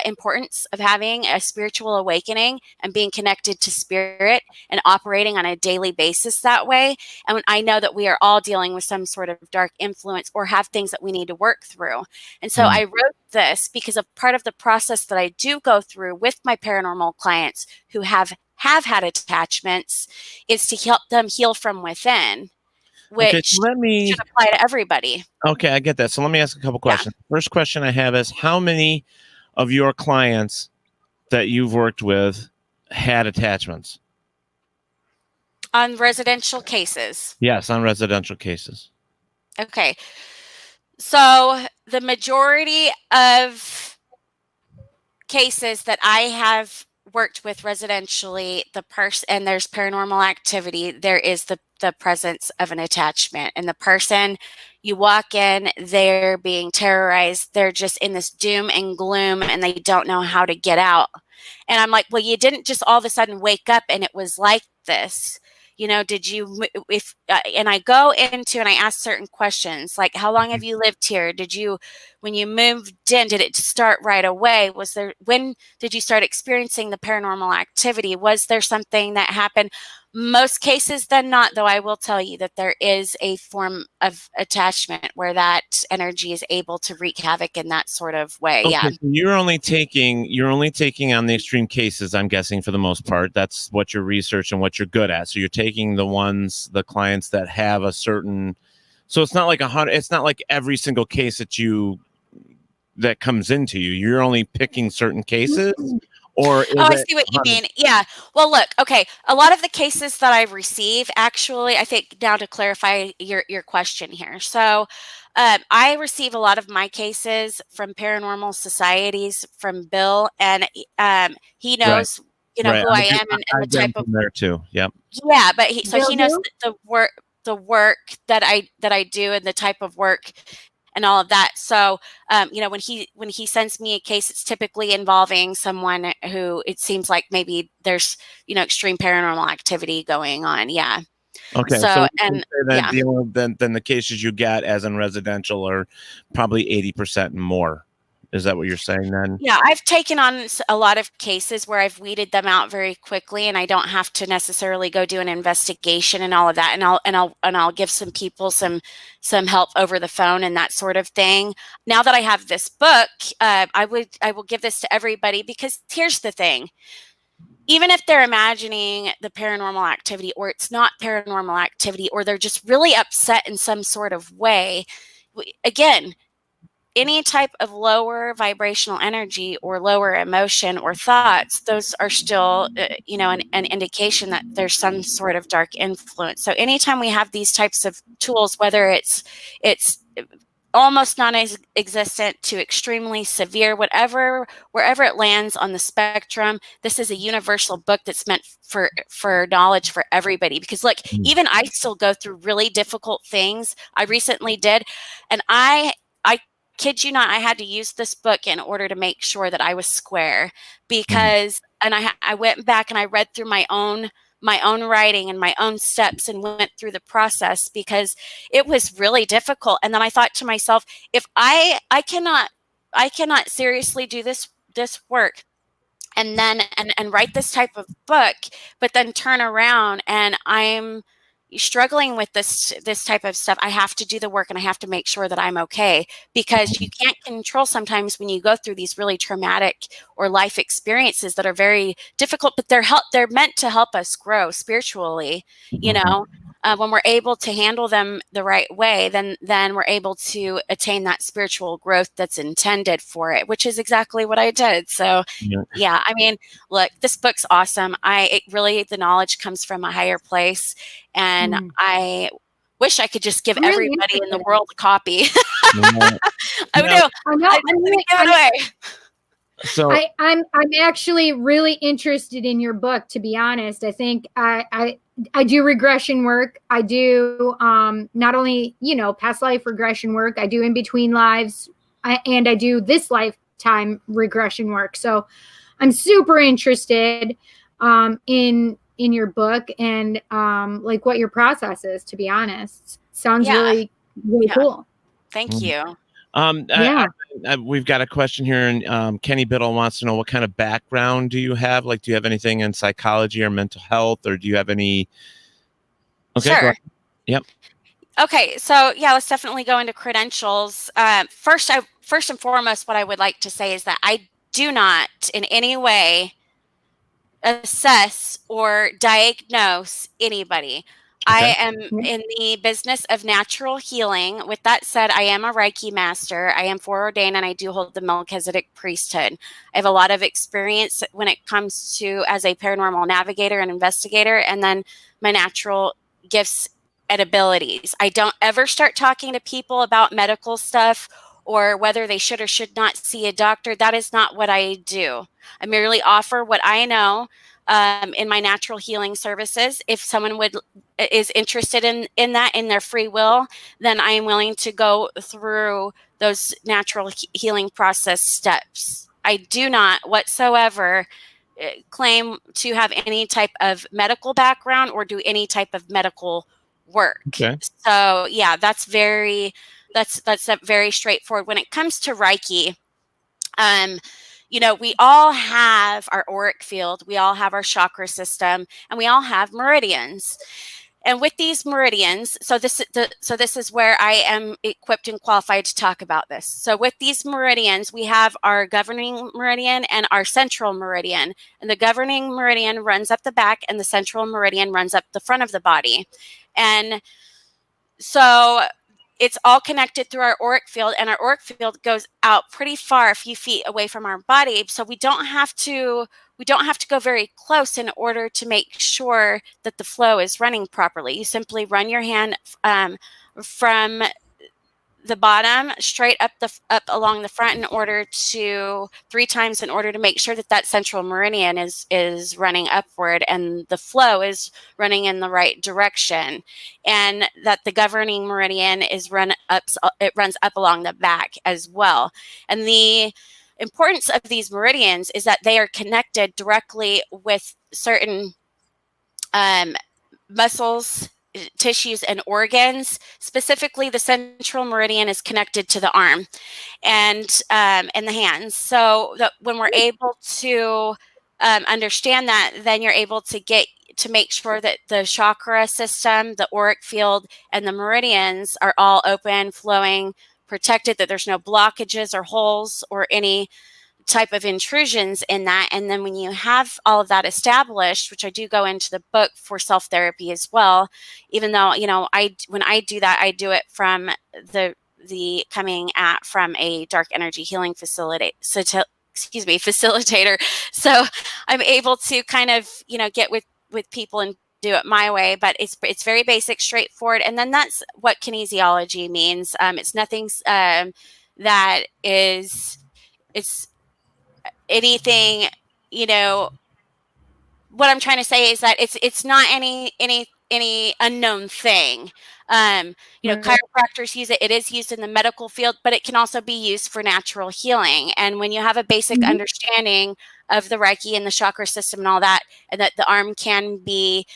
S5: importance of having a spiritual awakening and being connected to spirit and operating on a daily basis that way. And I know that we are all dealing with some sort of dark influence or have things that we need to work through. And so I wrote this because of part of the process that I do go through with my paranormal clients who have had attachments is to help them heal from within, which should apply to everybody.
S3: Okay, I get that. So let me ask a couple questions. Yeah. First question I have is, how many of your clients that you've worked with had attachments?
S5: On residential cases?
S3: Yes, on residential cases.
S5: Okay. So the majority of cases that I have worked with residentially, and there's paranormal activity, there is the presence of an attachment. And the person, you walk in, they're being terrorized, they're just in this doom and gloom, and they don't know how to get out. And I'm like, well, you didn't just all of a sudden wake up and it was like this. Did you, and I go into and I ask certain questions, like, how long have you lived here? When you moved in, did it start right away? When did you start experiencing the paranormal activity? Was there something that happened? Most cases than not, though, I will tell you that there is a form of attachment where that energy is able to wreak havoc in that sort of way.
S3: Okay,
S5: yeah.
S3: So you're only taking on the extreme cases, I'm guessing, for the most part. That's what your research and what you're good at. So you're taking the clients that have a certain. So it's not like it's not like every single case that comes into you. You're only picking certain cases. Or
S5: I see what you mean. Yeah. Well, look, okay. A lot of the cases that I receive, actually, I think now to clarify your question here. So I receive a lot of my cases from paranormal societies, from Bill, and he knows you know,
S3: Right.
S5: who I am and the
S3: I've been
S5: type of,
S3: from there too. Yep.
S5: yeah, but he knows
S6: Will
S5: the work that I do and the type of work and all of that. So, you know, when he sends me a case, it's typically involving someone who it seems like maybe there's, you know, extreme paranormal activity going on. Yeah.
S3: Okay.
S5: So,
S3: So
S5: and
S3: then,
S5: yeah.
S3: then the cases you get as in residential are probably 80% and more. Is that what you're saying then?
S5: Yeah, I've taken on a lot of cases where I've weeded them out very quickly, and I don't have to necessarily go do an investigation and all of that. And I'll give some people some help over the phone and that sort of thing. Now that I have this book, I will give this to everybody, because here's the thing: even if they're imagining the paranormal activity, or it's not paranormal activity, or they're just really upset in some sort of way, again, any type of lower vibrational energy or lower emotion or thoughts, those are still, you know, an indication that there's some sort of dark influence. So anytime we have these types of tools, whether it's almost non-existent to extremely severe, wherever it lands on the spectrum, this is a universal book that's meant for knowledge for everybody. Because look, even I still go through really difficult things. I recently did, and I kid you not, I had to use this book in order to make sure that I was square, because, and I went back and I read through my own writing and my own steps and went through the process, because it was really difficult. And then I thought to myself, if I cannot seriously do this work and then and write this type of book, but then turn around and I'm struggling with this type of stuff, I have to do the work and I have to make sure that I'm okay, because you can't control sometimes when you go through these really traumatic or life experiences that are very difficult, but they're meant to help us grow spiritually, you know. When we're able to handle them the right way, then we're able to attain that spiritual growth that's intended for it, which is exactly what I did. So yeah, I mean, look, this book's awesome. The knowledge comes from a higher place, and I wish I could just give
S6: Really
S5: everybody in the
S6: interesting.
S5: world a copy.
S3: Yeah.
S5: I would do.
S6: I know.
S5: I'm gonna give it away.
S3: So
S6: I'm actually really interested in your book, to be honest. I think I do regression work. I do not only, you know, past life regression work, I do in between lives, and I do this lifetime regression work. So I'm super interested in your book and like what your process is, to be honest. Sounds really cool.
S5: Thank you.
S6: Yeah.
S3: We've got a question here, and Kenny Biddle wants to know, what kind of background do you have? Like, do you have anything in psychology or mental health, or do you have any? Okay,
S5: sure.
S3: Yep.
S5: Okay, so yeah, let's definitely go into credentials. First and foremost, what I would like to say is that I do not in any way assess or diagnose anybody. I am in the business of natural healing. With that said, I am a Reiki master. I am foreordained, and I do hold the Melchizedek priesthood. I have a lot of experience when it comes to as a paranormal navigator and investigator, and then my natural gifts and abilities. I don't ever start talking to people about medical stuff or whether they should or should not see a doctor. That is not what I do. I merely offer what I know in my natural healing services. If someone is interested in that in their free will, then I am willing to go through those natural healing process steps. I do not whatsoever claim to have any type of medical background or do any type of medical work.
S3: Okay.
S5: So yeah, that's very straightforward. When it comes to Reiki, you know, we all have our auric field, we all have our chakra system, and we all have meridians. And with these meridians, so this is where I am equipped and qualified to talk about this. So with these meridians, we have our governing meridian and our central meridian. And the governing meridian runs up the back, and the central meridian runs up the front of the body. And so it's all connected through our auric field, and our auric field goes out pretty far, a few feet away from our body. So we don't have to go very close in order to make sure that the flow is running properly. You simply run your hand from the bottom straight up up along the front in order to 3 times in order to make sure that that central meridian is running upward and the flow is running in the right direction, and that the governing meridian is it runs up along the back as well. And the importance of these meridians is that they are connected directly with certain muscles, tissues, and organs. Specifically, the central meridian is connected to the arm and the hands. So that when we're able to understand that, then you're able to make sure that the chakra system, the auric field, and the meridians are all open, flowing, protected, that there's no blockages or holes or any type of intrusions in that. And then when you have all of that established, which I do go into the book for self-therapy as well, even though, when I do that, I do it from the from a Dark Energy Healing Facilitator. So I'm able to kind of, get with people and do it my way, but it's very basic, straightforward. And then that's what kinesiology means. It's nothing that is, it's anything, what I'm trying to say is that it's not any unknown thing. Right. Chiropractors use it. It is used in the medical field, but it can also be used for natural healing. And when you have a basic understanding of the Reiki and the chakra system and all that, and that the arm can be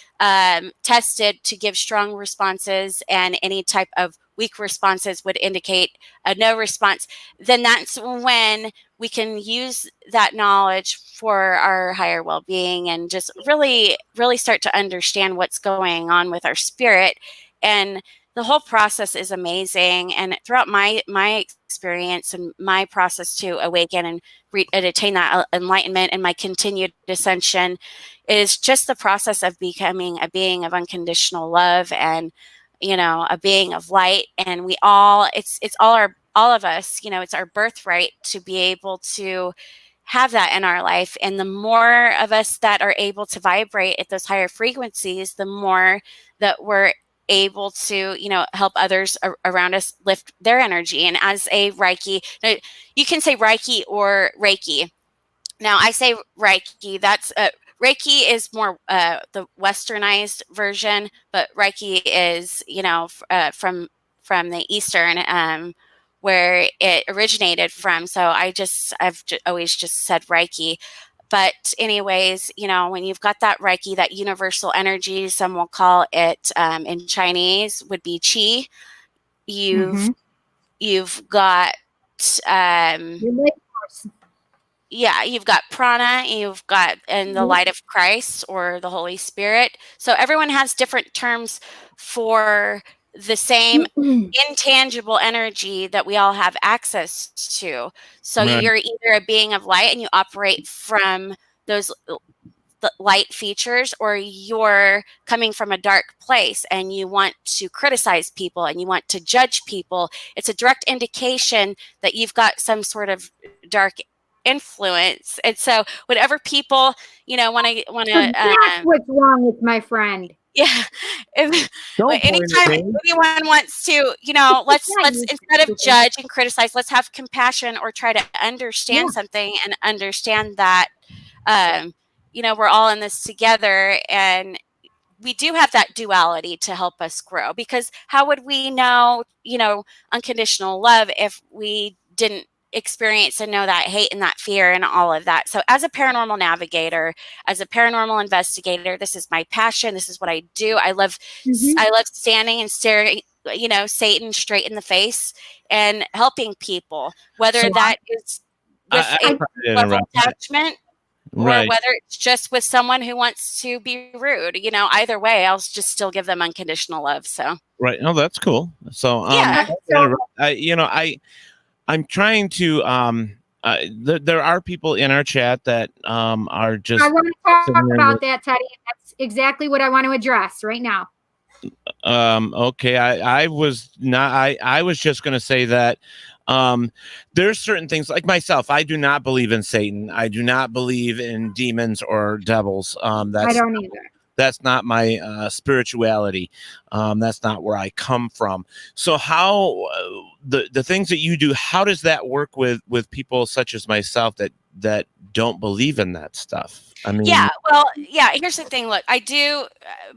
S5: tested to give strong responses, and any type of weak responses would indicate a no response, then that's when we can use that knowledge for our higher well-being and just really, really start to understand what's going on with our spirit. And the whole process is amazing. And throughout my experience and my process to awaken and attain that enlightenment and my continued ascension is just the process of becoming a being of unconditional love and, a being of light. And we all, it's all of us, it's our birthright to be able to have that in our life. And the more of us that are able to vibrate at those higher frequencies, the more that we're able to, help others around us lift their energy. And as a Reiki, you can say Reiki or Reiki. Now I say Reiki, that's Reiki is more the westernized version, but Reiki is, from the Eastern, where it originated from. So I've always just said Reiki. But anyways, when you've got that Reiki, that universal energy, some will call it in Chinese would be Qi. You've got you've got prana, you've got the light of Christ or the Holy Spirit. So everyone has different terms for the same intangible energy that we all have access to. So you're either a being of light and you operate from those light features, or you're coming from a dark place and you want to criticize people and you want to judge people. It's a direct indication that you've got some sort of dark influence. And so whatever people, want to
S6: that's what's wrong with my friend.
S5: Yeah. Anytime anyone wants to, let's instead of judge and criticize, let's have compassion or try to understand something and understand that, we're all in this together, and we do have that duality to help us grow, because how would we know, unconditional love if we didn't experience and know that hate and that fear and all of that? So as a paranormal navigator, as a paranormal investigator, this is my passion. This is what I do. I love standing and staring, Satan straight in the face and helping people, whether that is with a level attachment or whether it's just with someone who wants to be rude. Either way, I'll just still give them unconditional love. So
S3: no, that's cool. So I'm trying to there are people in our chat that are just
S6: I want to talk about that, Teddy. That's exactly what I want to address right now.
S3: Okay, I was just going to say that there's certain things, like myself, I do not believe in Satan. I do not believe in demons or devils.
S6: I don't either.
S3: That's not my spirituality. That's not where I come from. So how the things that you do, how does that work with people such as myself that don't believe in that stuff? I mean,
S5: yeah, well, yeah, here's the thing. Look, I do,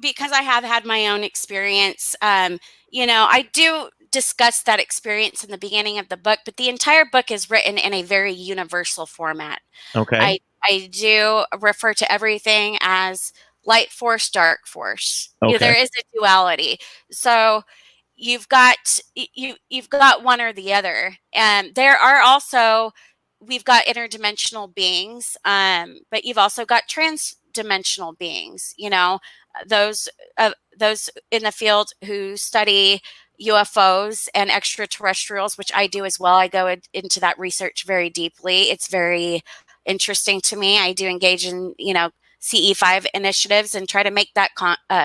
S5: because I have had my own experience, I do discuss that experience in the beginning of the book, but the entire book is written in a very universal format.
S3: okay.
S5: I do refer to everything as light force, dark force.
S3: Okay.
S5: There is a duality. So you've got you've got one or the other. And there are also, we've got interdimensional beings, but you've also got transdimensional beings, those those in the field who study UFOs and extraterrestrials, which I do as well. I go into that research very deeply. It's very interesting to me. I do engage in, CE5 initiatives and try to make that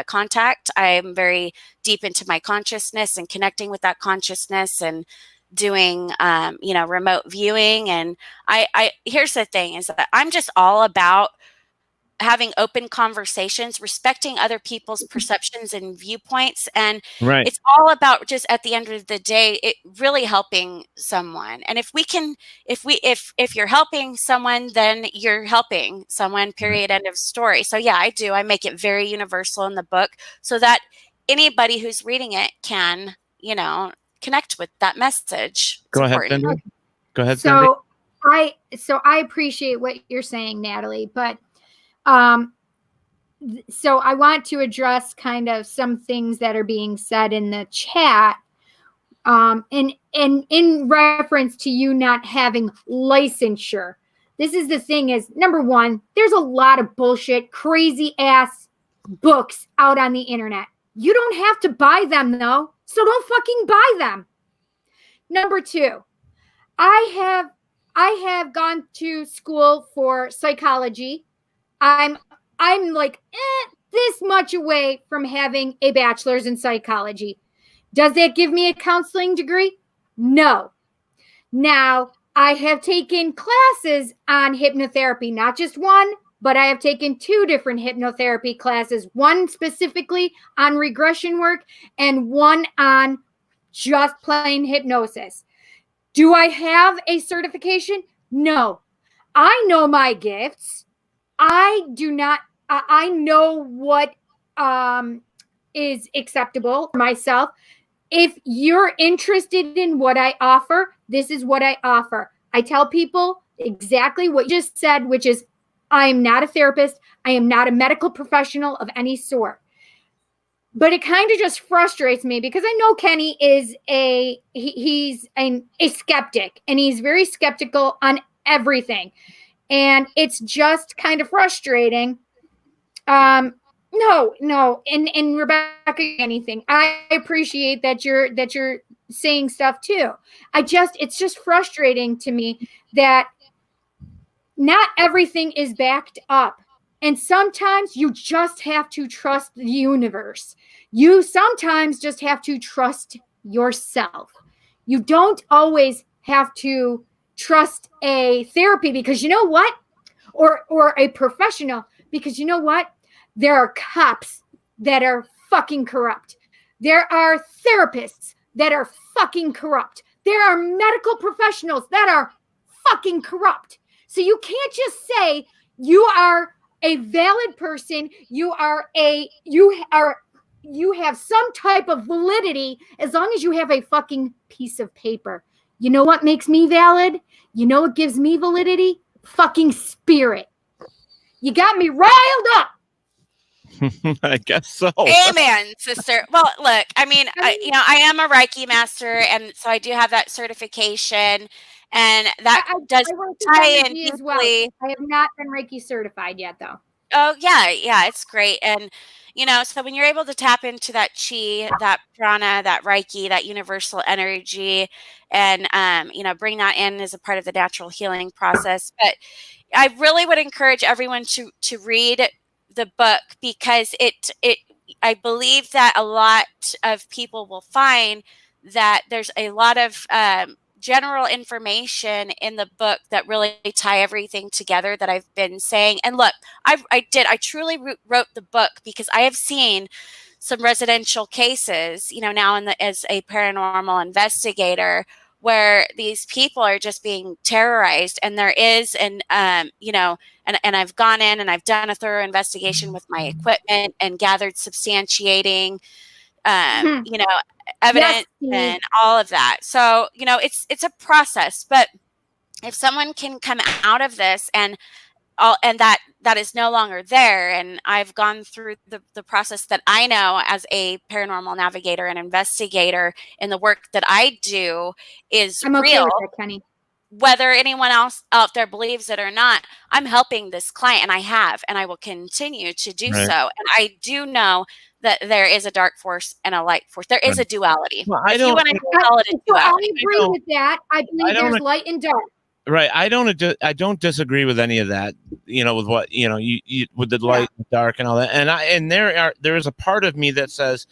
S5: contact. I'm very deep into my consciousness and connecting with that consciousness and doing, remote viewing. And I here's the thing is that I'm just all about having open conversations, respecting other people's perceptions and viewpoints. And
S3: Right.
S5: it's all about, just at the end of the day, it really helping someone. And if you're helping someone, then you're helping someone, period, end of story. So yeah, I make it very universal in the book so that anybody who's reading it can, connect with that message. It's
S3: Go ahead,
S5: important.
S3: Cindy. Go ahead, Cindy.
S6: So I appreciate what you're saying, Natalie, but so I want to address kind of some things that are being said in the chat. And in reference to you not having licensure. This is the thing is, number one, there's a lot of bullshit, crazy ass books out on the internet. You don't have to buy them though. So don't fucking buy them. Number two, I have gone to school for psychology. I'm like this much away from having a bachelor's in psychology. Does that give me a counseling degree? No. Now, I have taken classes on hypnotherapy, not just one, but I have taken 2 different hypnotherapy classes, one specifically on regression work and one on just plain hypnosis. Do I have a certification? No. I know my gifts. I do not, I know what is acceptable for myself. If you're interested in what I offer, this is what I offer. I tell people exactly what you just said, which is I am not a therapist. I am not a medical professional of any sort. But it kind of just frustrates me because I know Kenny is he's a skeptic, and he's very skeptical on everything. And it's just kind of frustrating. No. And Rebecca, anything. I appreciate that you're saying stuff too. It's just frustrating to me that not everything is backed up. And sometimes you just have to trust the universe. You sometimes just have to trust yourself. You don't always have to trust a therapy because you know what? Or a professional, because you know what? There are cops that are fucking corrupt. There are therapists that are fucking corrupt. There are medical professionals that are fucking corrupt. So you can't just say you are a valid person. You have some type of validity as long as you have a fucking piece of paper. You know what makes me valid? You know what gives me validity? Fucking spirit. You got me riled up.
S3: I guess so.
S5: Amen, sister. Well, look, I am a Reiki master, and so I do have that certification, and that does tie in deeply.
S6: Well. I have not been Reiki certified yet, though.
S5: Oh, yeah, it's great. And, so when you're able to tap into that chi, that prana, that Reiki, that universal energy, and, bring that in as a part of the natural healing process. But I really would encourage everyone to read the book because I believe that a lot of people will find that there's a lot of general information in the book that really tie everything together that I've been saying. And look, I truly wrote the book because I have seen some residential cases, you know, now as a paranormal investigator, where these people are just being terrorized, and there is you know, and I've gone in and I've done a thorough investigation with my equipment and gathered substantiating, you know, evidence and all of that. So, you know, it's a process, but if someone can come out of this and that is no longer there, and I've gone through the process that I know as a paranormal navigator and investigator, in the work that I do is
S6: I'm okay
S5: real.
S6: with that, Kenny.
S5: Whether anyone else out there believes it or not, I'm helping this client, and I will continue to do
S3: Right.
S5: so. And I do know that there is a dark force and a light force. There is a duality.
S3: Well,
S5: if you want to call it a
S6: So
S5: duality.
S6: I agree with that. I believe there's light and dark.
S3: Right. I don't disagree with any of that, you know, with what, you know, you with the light and dark and all that. And there is a part of me that says,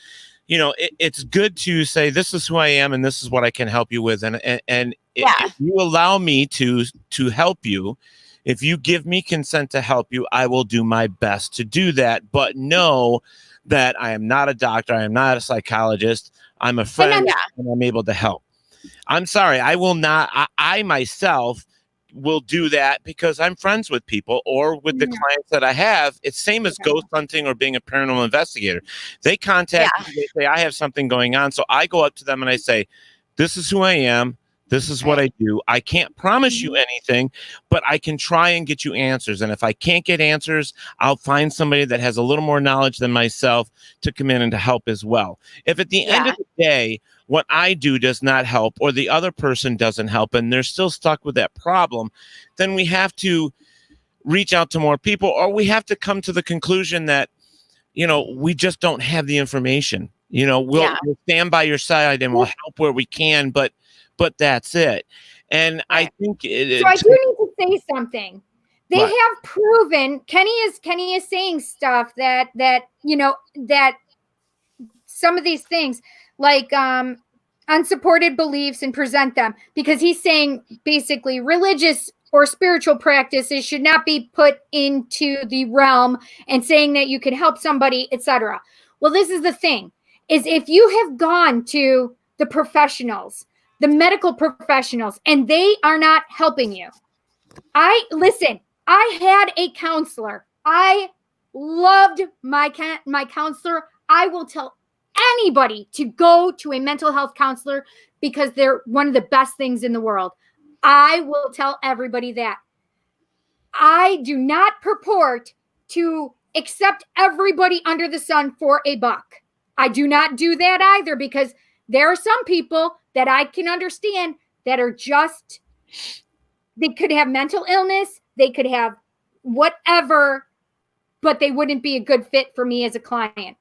S3: you know, it's good to say, this is who I am and this is what I can help you with. And if you allow me to help you, if you give me consent to help you, I will do my best to do that. But know that I am not a doctor. I am not a psychologist. I'm a friend, and I'm able to help. I'm sorry, I will not. I myself will do that because I'm friends with people, or with the clients that I have. It's same as ghost hunting or being a paranormal investigator. They contact me, they say, I have something going on. So I go up to them and I say, this is who I am. This is what I do. I can't promise you anything, but I can try and get you answers. And if I can't get answers, I'll find somebody that has a little more knowledge than myself to come in and to help as well. If at the end of the day, what I do does not help, or the other person doesn't help, and they're still stuck with that problem, then we have to reach out to more people, or we have to come to the conclusion that, you know, we just don't have the information. You know, we'll stand by your side and we'll help where we can, but that's it. And I think
S6: so I do need to say something. They have proven, Kenny is saying stuff that you know, that some of these things, like unsupported beliefs, and present them, because he's saying basically religious or spiritual practices should not be put into the realm, and saying that you could help somebody, etc. Well, this is the thing, is if you have gone to the professionals, the medical professionals, and they are not helping you. I had a counselor. I loved my counselor. I will tell anybody to go to a mental health counselor because they're one of the best things in the world. I will tell everybody that. I do not purport to accept everybody under the sun for a buck. I do not do that either, because there are some people that I can understand that are just, they could have mental illness, they could have whatever, but they wouldn't be a good fit for me as a client.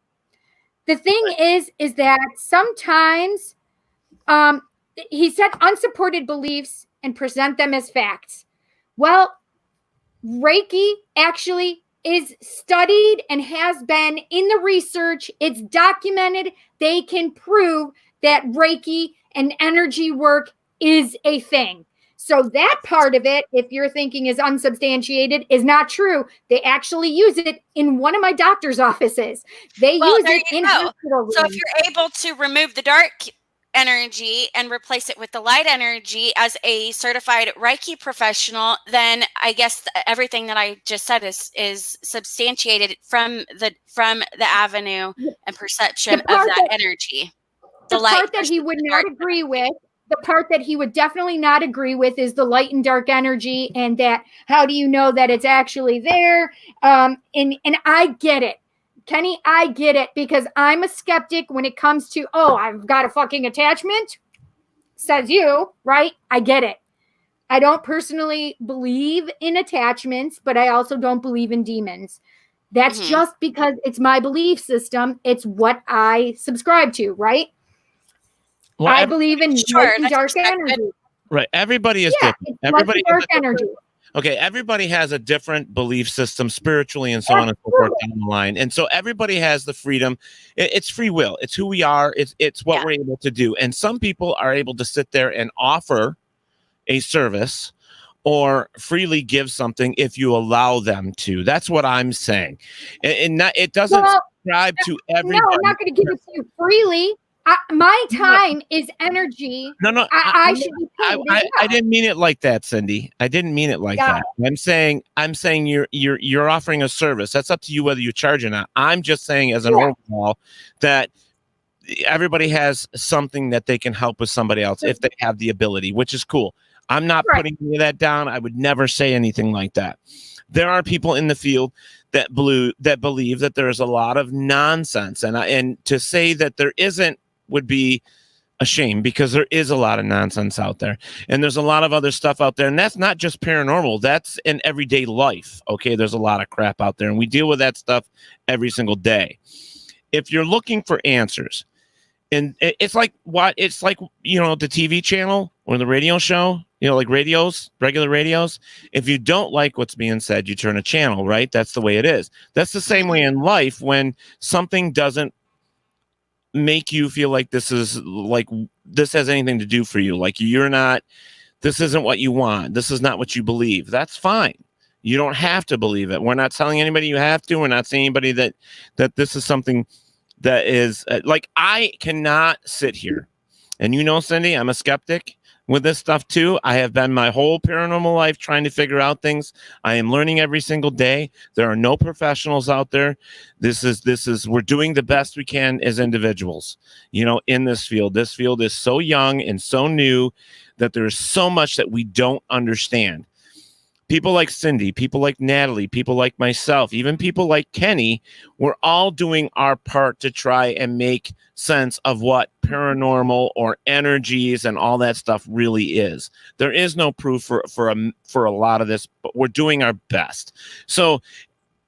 S6: The thing is that sometimes he said unsupported beliefs and present them as facts. Well, Reiki actually is studied and has been in the research. It's documented. They can prove that Reiki and energy work is a thing. So that part of it, if you're thinking is unsubstantiated, is not true. They actually use it in one of my doctor's offices. They use it in hospital rooms.
S5: So if you're able to remove the dark energy and replace it with the light energy as a certified Reiki professional, then I guess everything that I just said is substantiated from the avenue and perception of that energy.
S6: The part that he would not agree with, the part that he would definitely not agree with, is the light and dark energy, and that how do you know that it's actually there? And I get it. Kenny, I get it, because I'm a skeptic when it comes to, oh, I've got a fucking attachment, says you, right? I get it. I don't personally believe in attachments, but I also don't believe in demons. That's just because it's my belief system. It's what I subscribe to, right? Well, I believe in light and dark energy.
S3: Right. Everybody is different. Everybody
S6: dark energy.
S3: Okay, everybody has a different belief system spiritually and so on and so forth down the line. And so everybody has the freedom. It's free will. It's who we are. It's what we're able to do. And some people are able to sit there and offer a service or freely give something if you allow them to. That's what I'm saying. And not, it doesn't subscribe to everybody.
S6: No, I'm not going to give it to you freely. My time is energy.
S3: No,
S6: I should be paid.
S3: I didn't mean it like that, Cindy. I didn't mean it like that. I'm saying you're offering a service. That's up to you whether you charge or not. I'm just saying as an overall that everybody has something that they can help with somebody else if they have the ability, which is cool. I'm not putting any of that down. I would never say anything like that. There are people in the field that believe that there is a lot of nonsense, and to say that there isn't would be a shame, because there is a lot of nonsense out there, and there's a lot of other stuff out there, and that's not just paranormal. That's in everyday life. Okay, there's a lot of crap out there, and we deal with that stuff every single day. If you're looking for answers, and it's like the TV channel or the radio show, like regular radios. If you don't like what's being said, you turn a channel, right? That's the way it is. That's the same way in life. When something doesn't make you feel like this has anything to do for you, like this isn't what you want, this is not what you believe, that's fine. You don't have to believe it. We're not telling anybody you have to. We're not saying anybody that this is something that is like, I cannot sit here, and Cindy, I'm a skeptic with this stuff too. I have been my whole paranormal life trying to figure out things. I am learning every single day. There are no professionals out there. We're doing the best we can as individuals, in this field. This field is so young and so new that there's so much that we don't understand. People like Cindy, people like Natalie, people like myself, even people like Kenny, we're all doing our part to try and make sense of what paranormal or energies and all that stuff really is. There is no proof for a lot of this, but we're doing our best. So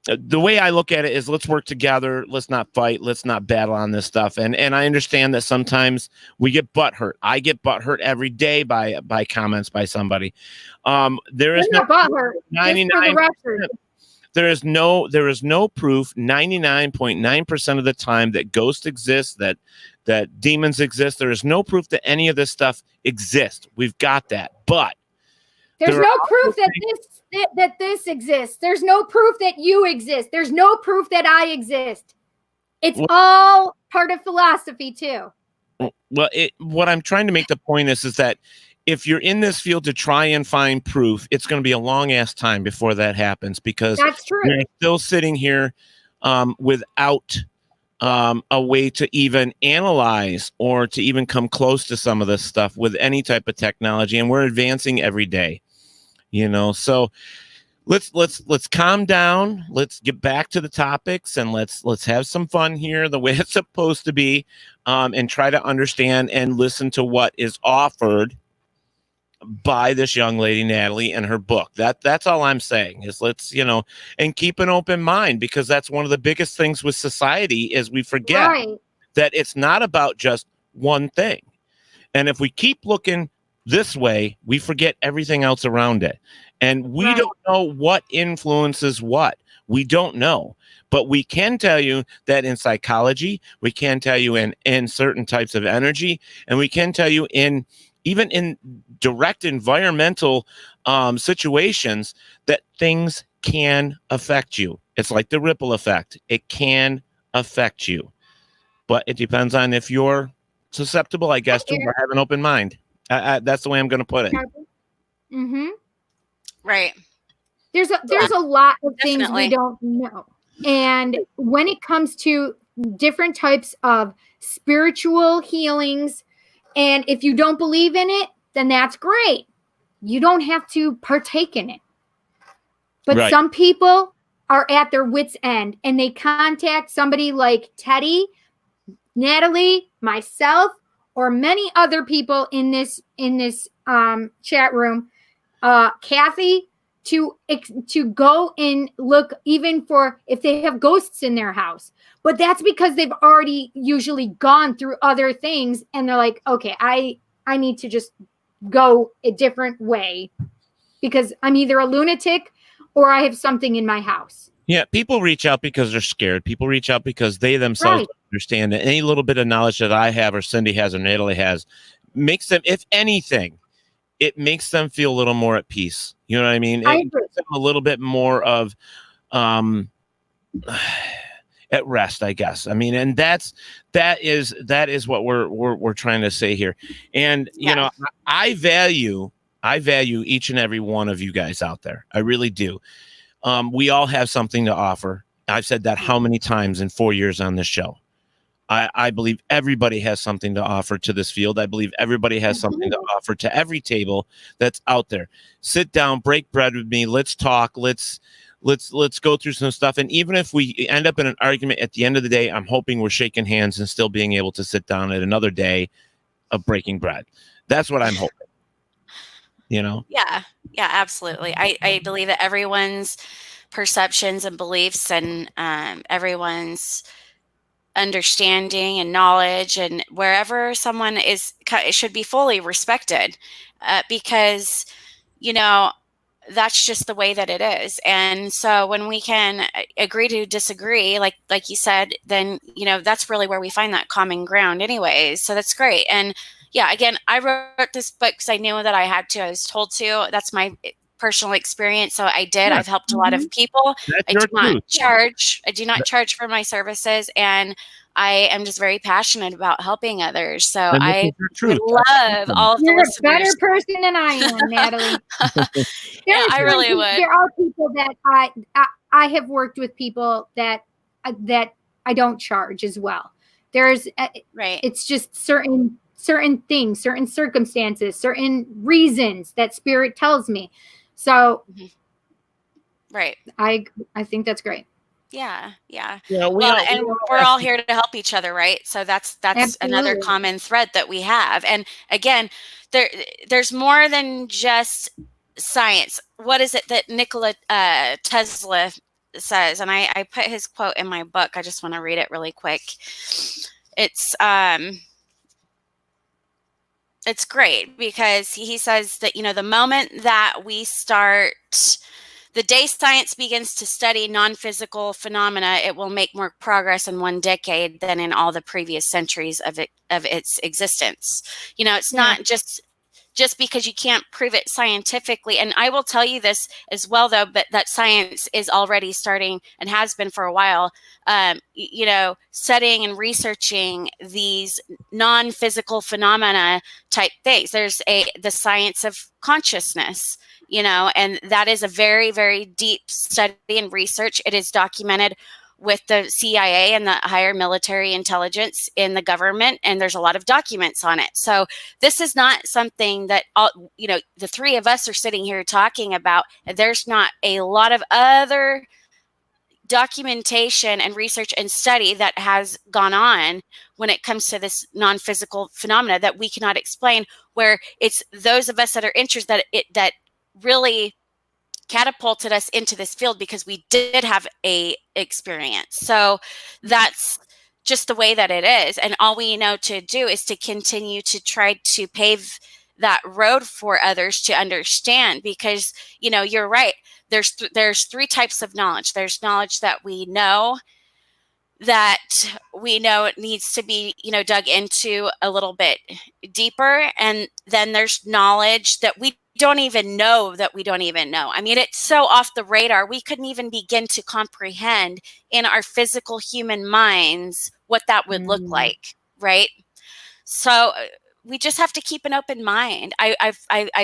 S3: the way I look at it is, let's work together. Let's not fight. Let's not battle on this stuff. And I understand that sometimes we get butthurt. I get butthurt every day by comments by somebody. There is no butthurt. 99. There is no proof 99.9% of the time that ghosts exist, that demons exist. There is no proof that any of this stuff exists. We've got that, but
S6: there's no proof that this exists. There's no proof that you exist. There's no proof that I exist. It's all part of philosophy too.
S3: Well, what I'm trying to make the point is that if you're in this field to try and find proof, it's going to be a long ass time before that happens, because
S6: that's true.
S3: You're still sitting here without a way to even analyze or to even come close to some of this stuff with any type of technology, and we're advancing every day. So let's calm down. Let's get back to the topics, and let's have some fun here the way it's supposed to be, and try to understand and listen to what is offered by this young lady, Natalie, and her book. That's all I'm saying is let's, and keep an open mind, because that's one of the biggest things with society is we forget that it's not about just one thing. And if we keep looking this way, we forget everything else around it. And we don't know what influences what. We don't know. But we can tell you that in psychology, we can tell you in certain types of energy, and we can tell you even in direct environmental situations that things can affect you. It's like the ripple effect. It can affect you. But it depends on if you're susceptible, I guess, to have an open mind. That's the way I'm going to put it.
S6: Mm-hmm.
S5: Right.
S6: There's a lot of things we don't know. And when it comes to different types of spiritual healings, and if you don't believe in it, then that's great. You don't have to partake in it. But some people are at their wits' end, and they contact somebody like Teddy, Natalie, myself, or many other people in this chat room, Kathy, to go and look even for if they have ghosts in their house. But that's because they've already usually gone through other things, and they're like, okay, I need to just go a different way because I'm either a lunatic or I have something in my house.
S3: Yeah, people reach out because they're scared. People reach out because they themselves understand that any little bit of knowledge that I have or Cindy has or Natalie has makes them, if anything, it makes them feel a little more at peace. You know what I mean?
S6: I
S3: It
S6: agree.
S3: gives them a little bit more of at rest, I guess. I mean, and that is what we're trying to say here. And you know, I value each and every one of you guys out there. I really do. We all have something to offer. I've said that how many times in 4 years on this show. I believe everybody has something to offer to this field. I believe everybody has something to offer to every table that's out there. Sit down, break bread with me. Let's talk. Let's go through some stuff. And even if we end up in an argument at the end of the day, I'm hoping we're shaking hands and still being able to sit down at another day of breaking bread. That's what I'm hoping. You know?
S5: Yeah, absolutely. I believe that everyone's perceptions and beliefs and everyone's understanding and knowledge and wherever someone is, it should be fully respected because, you know, that's just the way that it is. And so when we can agree to disagree, like you said, then, you know, that's really where we find that common ground anyways. So that's great. And yeah, again, I wrote this book because I knew that I had to. I was told to. That's my personal experience. So I did.
S3: Yeah.
S5: I've helped a lot of people.
S3: That's
S5: I
S3: your
S5: do not
S3: truth.
S5: charge. I do not charge for my services. And I am just very passionate about helping others. So
S3: And this
S5: I
S3: is your truth.
S5: would love all of the
S6: You're a better
S5: listeners.
S6: person than I am, Natalie.
S5: Yeah, I really would.
S6: There are people that I have worked with people that I don't charge as well. There's
S5: Right.
S6: It's just certain things, certain circumstances, certain reasons that spirit tells me. So
S5: Right.
S6: I think that's great.
S5: Yeah.
S3: Well,
S5: we're all here to help each other, right? So that's another
S6: Absolutely.
S5: common thread that we have. And again, there's more than just science. What is it that Nikola Tesla says? And I put his quote in my book. I just want to read it really quick. It's great because he says that, you know, the moment that we start, the day science begins to study non-physical phenomena, it will make more progress in one decade than in all the previous centuries of its existence. You know, it's not just because you can't prove it scientifically. And I will tell you this as well, though, but that science is already starting and has been for a while, you know, studying and researching these non-physical phenomena type things. There's the science of consciousness, you know, and that is a very, very deep study and research. It is documented with the CIA and the higher military intelligence in the government, and there's a lot of documents on it. So this is not something that, you know, the three of us are sitting here talking about. There's not a lot of other documentation and research and study that has gone on when it comes to this non-physical phenomena that we cannot explain, where it's those of us that are interested that really catapulted us into this field because we did have a experience. So that's just the way that it is. And all we know to do is to continue to try to pave that road for others to understand, because, you know, you're right. There's three types of knowledge. There's knowledge that we know it needs to be, you know, dug into a little bit deeper. And then there's knowledge that we don't even know that we don't even know. I mean, it's so off the radar. We couldn't even begin to comprehend in our physical human minds what that would look like, right? So we just have to keep an open mind. I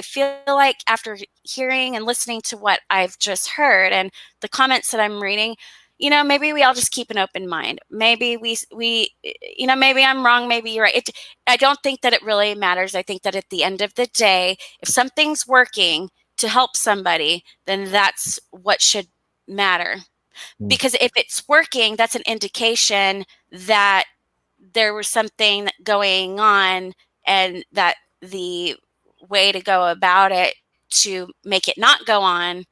S5: feel like after hearing and listening to what I've just heard and the comments that I'm reading, you know, maybe we all just keep an open mind. Maybe we, you know, maybe I'm wrong. Maybe you're right. I don't think that it really matters. I think that at the end of the day, if something's working to help somebody, then that's what should matter. Because if it's working, that's an indication that there was something going on, and that the way to go about it to make it not go on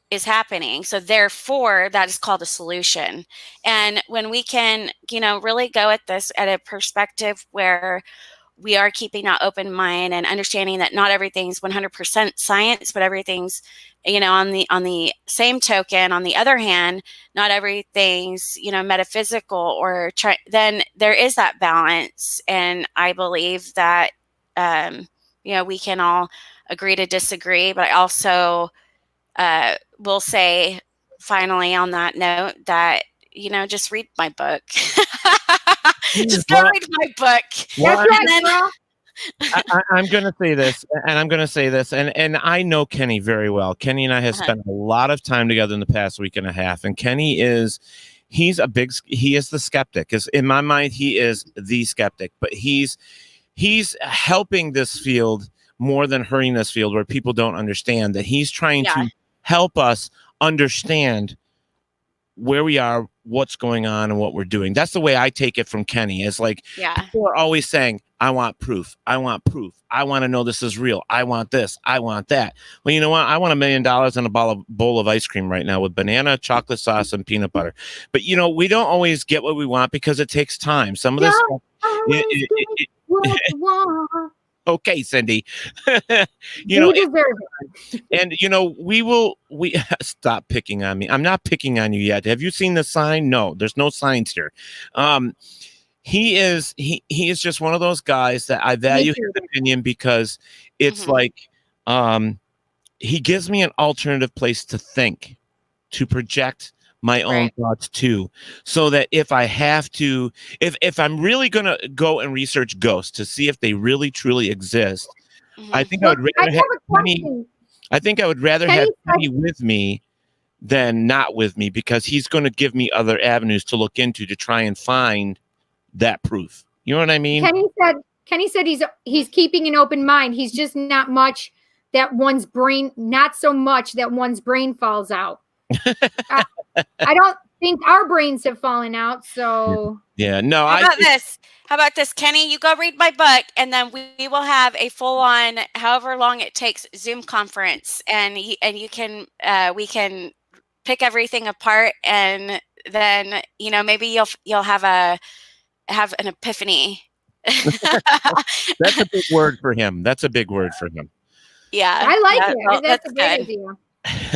S5: is happening. So therefore, that is called a solution. And when we can, you know, really go at this at a perspective where we are keeping that open mind and understanding that not everything's 100% science, but everything's, you know, on the same token, on the other hand, not everything's, you know, metaphysical or then there is that balance. And I believe that, you know, we can all agree to disagree. But I also will say, finally, on that note, that, just read my book. Just go read my book.
S3: Well,
S6: That's right, girl.
S3: I'm going to say this, and I'm going to say this, and I know Kenny very well. Kenny and I have spent a lot of time together in the past week and a half, and Kenny he is the skeptic. Because in my mind, he is the skeptic, but he's helping this field more than hurting this field, where people don't understand that he's trying to help us understand where we are, what's going on, and what we're doing. That's the way I take it from Kenny. It's like, people are always saying, I want proof. I want proof. I want to know this is real. I want this. I want that. Well, you know what? I want $1 million and a bowl of ice cream right now with banana, chocolate sauce, and peanut butter. But, we don't always get what we want because it takes time. Some of this stuff. Okay, Cindy.
S6: You deserve it.
S3: And we stop picking on me. I'm not picking on you yet. Have you seen the sign? No, there's no signs here. He is just one of those guys that I value his opinion, because it's like he gives me an alternative place to think, to project my own thoughts too, so that if I have to, if I'm really going to go and research ghosts to see if they really truly exist, I think I would rather have Kenny, have Kenny with me than not with me, because he's going to give me other avenues to look into to try and find that proof. You know what I mean?
S6: Kenny said he's keeping an open mind. He's just not so much that one's brain falls out. I don't think our brains have fallen out. So
S5: no. How about this, Kenny? You go read my book, and then we will have a full-on, however long it takes, Zoom conference, and we can pick everything apart, and then maybe you'll have an epiphany.
S3: That's a big word for him.
S5: Yeah,
S6: I like it.
S5: Well,
S6: that's a great idea.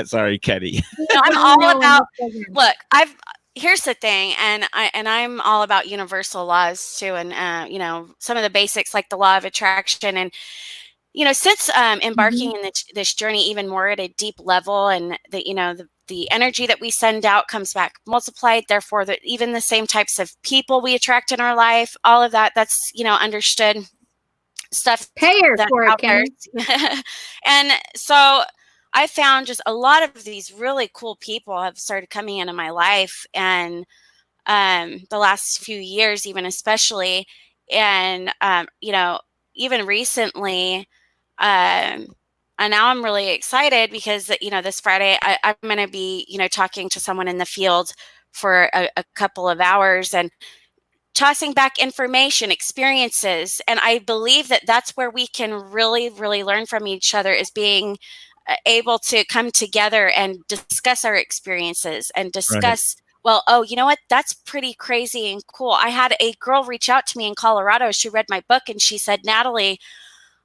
S3: Sorry, Kenny.
S5: I'm all about. Look, here's the thing, and I'm all about universal laws too, and some of the basics like the law of attraction, and since embarking in this journey even more at a deep level, and the energy that we send out comes back multiplied. Therefore, even the same types of people we attract in our life, all of that's understood stuff.
S6: Pay her for it, Kenny.
S5: And so I found just a lot of these really cool people have started coming into my life, and the last few years, even especially, and even recently, and now I'm really excited because this Friday I'm going to be talking to someone in the field for a couple of hours and tossing back information, experiences, and I believe that that's where we can really, really learn from each other, is being able to come together and discuss our experiences and discuss, well, oh, you know what? That's pretty crazy and cool. I had a girl reach out to me in Colorado. She read my book and she said, Natalie,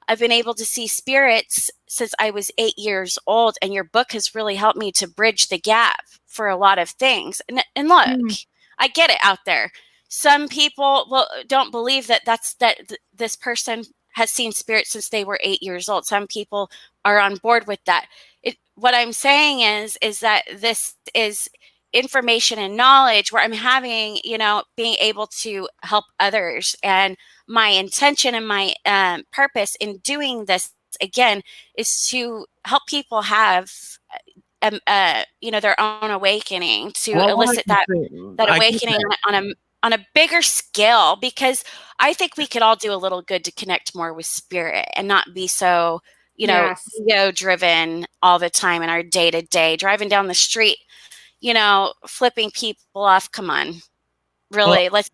S5: I've been able to see spirits since I was 8 years old, and your book has really helped me to bridge the gap for a lot of things. And look, I get it out there. Some people don't believe that this person has seen spirits since they were 8 years old. Some people are on board with that. What I'm saying is that this is information and knowledge where I'm having, being able to help others. And my intention and my purpose in doing this, again, is to help people have, their own awakening, to elicit that awakening on a bigger scale, because I think we could all do a little good to connect more with spirit and not be so, ego driven all the time in our day to day, driving down the street, flipping people off. Come on, really, let's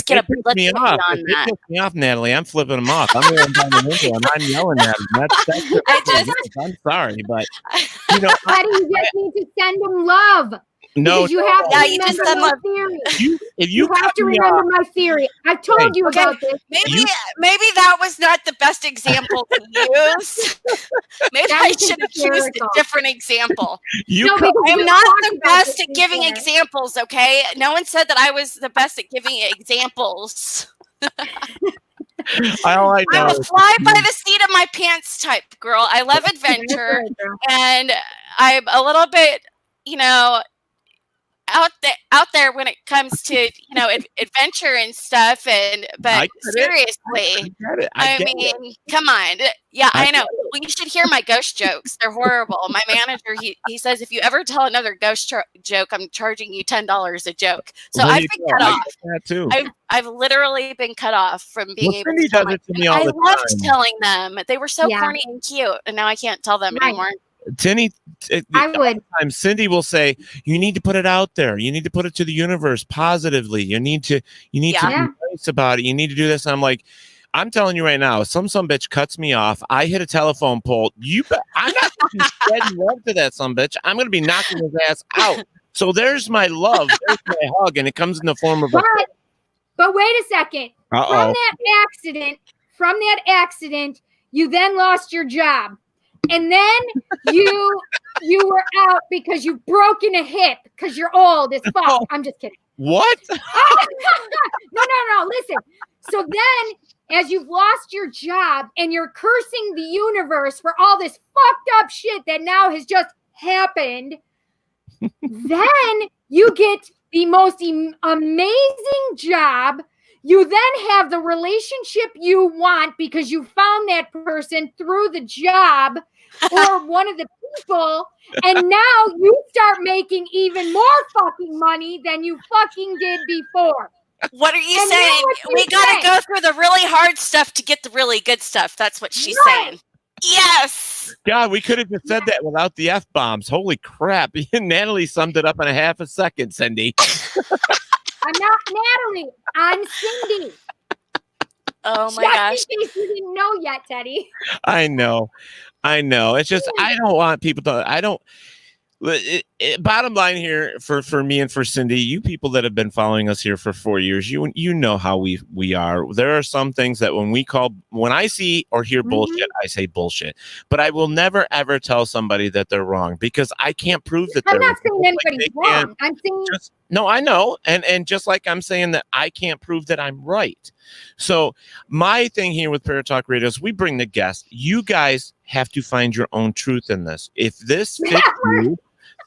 S5: get beyond that.
S3: It pissed me off, Natalie. I'm flipping them off. I'm going down the window and I'm yelling at them. I'm sorry, but
S6: Buddy, you just need to send them love.
S3: No,
S6: you have to remember my theory. You have to remember my theory. I've told you about this.
S5: Maybe that was not the best example to use. Maybe I should have used a different example. I'm not the best at giving examples, okay? No one said that I was the best at giving examples.
S3: All I know
S5: I'm a
S3: is
S5: fly by the seat of my pants type girl. I love adventure, and I'm a little bit, out there when it comes to adventure and stuff. But
S3: I get it.
S5: seriously,
S3: I get
S5: mean, come on. Yeah,
S3: I
S5: I know. Well, you should hear my ghost jokes. They're horrible. My manager, he says, if you ever tell another ghost joke, I'm charging you $10 a joke. So
S3: There
S5: I've
S3: you
S5: been
S3: go.
S5: cut
S3: I
S5: off.
S3: get that too.
S5: I've literally been cut off from being
S3: Well,
S5: able
S3: Cindy
S5: to tell
S3: does it to me all
S5: I
S3: the
S5: loved
S3: time.
S5: telling them. They were so
S6: Yeah.
S5: corny and cute, and now I can't tell them
S6: Right.
S5: anymore.
S3: Tinny,
S6: I would.
S3: sometimes Cindy will say, "You need to put it out there. You need to put it to the universe positively. You need to
S5: Yeah.
S3: be nice about it. You need to do this." And I'm like, I'm telling you right now, if some bitch cuts me off, I hit a telephone pole. I'm not going to spread love to that some bitch. I'm going to be knocking his ass out. So there's my love. There's my hug, and it comes in the form of
S6: But wait a second.
S3: Uh-oh.
S6: From that accident, you then lost your job. And then you were out because you've broken a hip because you're old as fuck.
S3: Oh.
S6: I'm just kidding.
S3: What?
S6: No. Listen. So then, as you've lost your job and you're cursing the universe for all this fucked up shit that now has just happened, then you get the most amazing job. You then have the relationship you want because you found that person through the job or one of the people. And now you start making even more fucking money than you fucking did before.
S5: What are you
S6: And
S5: saying?
S6: then what you
S5: We got to
S6: say?
S5: go through the really hard stuff to get the really good stuff. That's what she's saying. Yes.
S3: God, we could have just said that without the F-bombs. Holy crap. Natalie summed it up in a half a second, Cindy.
S6: I'm not Natalie. I'm Cindy.
S5: Oh my
S6: Just
S5: gosh.
S6: in case you didn't know yet, Teddy.
S3: I know. It's just, I don't want people to, bottom line here for me and for Cindy, you people that have been following us here for 4 years, you know how we are. There are some things that when I see or hear bullshit, I say bullshit. But I will never ever tell somebody that they're wrong because I can't prove that
S6: I'm
S3: they're
S6: not saying anybody's wrong. I'm saying
S3: no, I know. And just like I'm saying that I can't prove that I'm right. So my thing here with Paratalk Radio is we bring the guest. You guys have to find your own truth in this. If this fits you,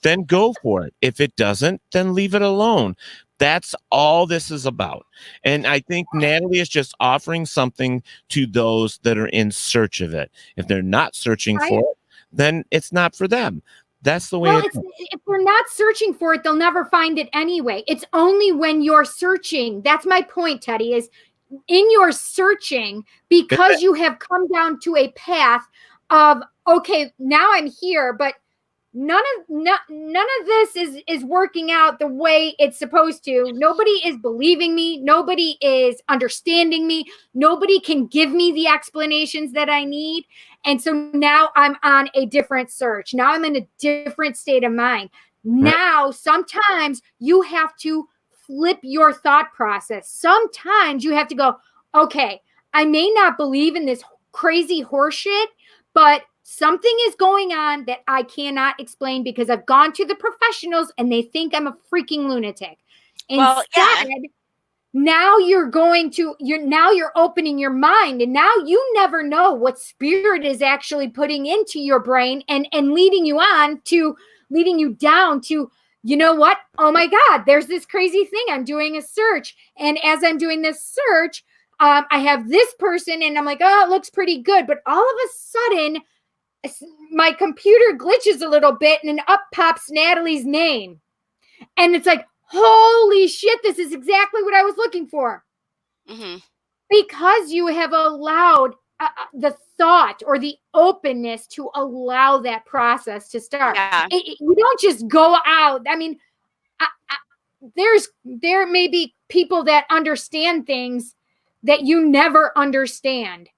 S3: then go for it. If it doesn't, then leave it alone. That's all this is about. And I think Natalie is just offering something to those that are in search of it. If they're not searching for it, then it's not for them. That's the way it is.
S6: If they're not searching for it, they'll never find it anyway. It's only when you're searching. That's my point, Teddy, is in your searching, because you have come down to a path of, okay, now I'm here, but none of this is working out the way it's supposed to. Nobody is believing me. Nobody is understanding me. Nobody can give me the explanations that I need. And so now I'm on a different search. Now I'm in a different state of mind. Now, sometimes you have to flip your thought process. Sometimes you have to go, okay, I may not believe in this crazy horseshit, but something is going on that I cannot explain because I've gone to the professionals and they think I'm a freaking lunatic. Instead, now you're opening your mind, and now you never know what spirit is actually putting into your brain and leading you down to, you know what? Oh my God, there's this crazy thing. I'm doing a search. And as I'm doing this search, I have this person and I'm like, oh, it looks pretty good. But all of a sudden, my computer glitches a little bit and then up pops Natalie's name. And it's like, holy shit, this is exactly what I was looking for. Mm-hmm. Because you have allowed the thought or the openness to allow that process to start. Yeah. You don't just go out. I mean, there may be people that understand things that you never understand.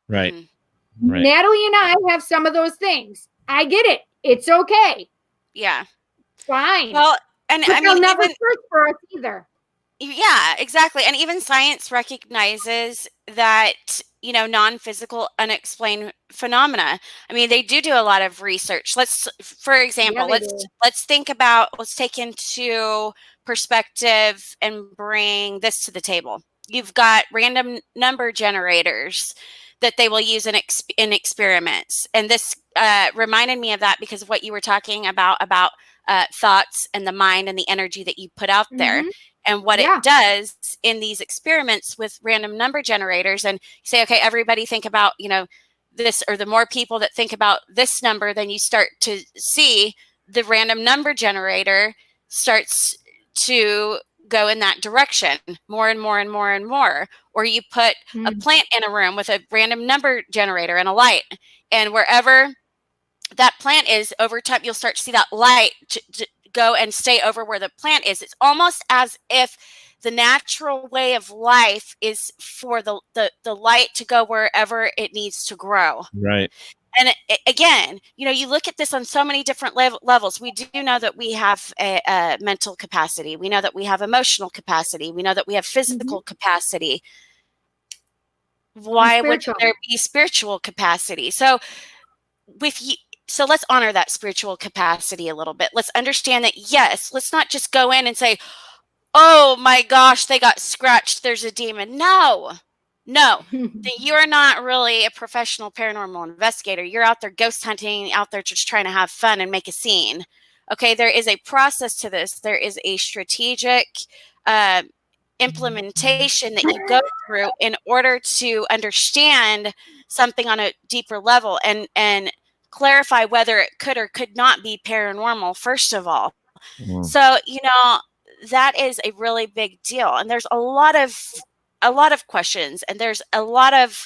S3: Right.
S6: Mm-hmm. Right. Natalie and I have some of those things. I get it. It's okay.
S5: Yeah.
S6: Fine.
S5: Well, and
S6: but they'll never search for us either.
S5: Yeah, exactly. And even science recognizes that, non-physical unexplained phenomena. I mean, they do a lot of research. For example, let's take into perspective and bring this to the table. you've got random number generators that they will use in experiments. And this reminded me of that because of what you were talking about thoughts and the mind and the energy that you put out there. And what it does in these experiments with random number generators, and you say, okay, everybody think about, this, or the more people that think about this number, then you start to see the random number generator starts to go in that direction more and more and more and more. Or you put a plant in a room with a random number generator and a light, and wherever that plant is, over time, you'll start to see that light to go and stay over where the plant is. It's almost as if the natural way of life is for the light to go wherever it needs to grow.
S3: Right.
S5: And again, you look at this on so many different levels. We do know that we have a mental capacity. We know that we have emotional capacity. We know that we have physical capacity. Why would there be spiritual capacity? So let's honor that spiritual capacity a little bit. Let's understand that, yes, let's not just go in and say, oh my gosh, they got scratched, there's a demon. No, you're not really a professional paranormal investigator. You're out there ghost hunting, out there just trying to have fun and make a scene. Okay, there is a process to this. There is a strategic implementation that you go through in order to understand something on a deeper level and clarify whether it could or could not be paranormal, first of all. So, that is a really big deal. And there's a lot of questions, and there's a lot of,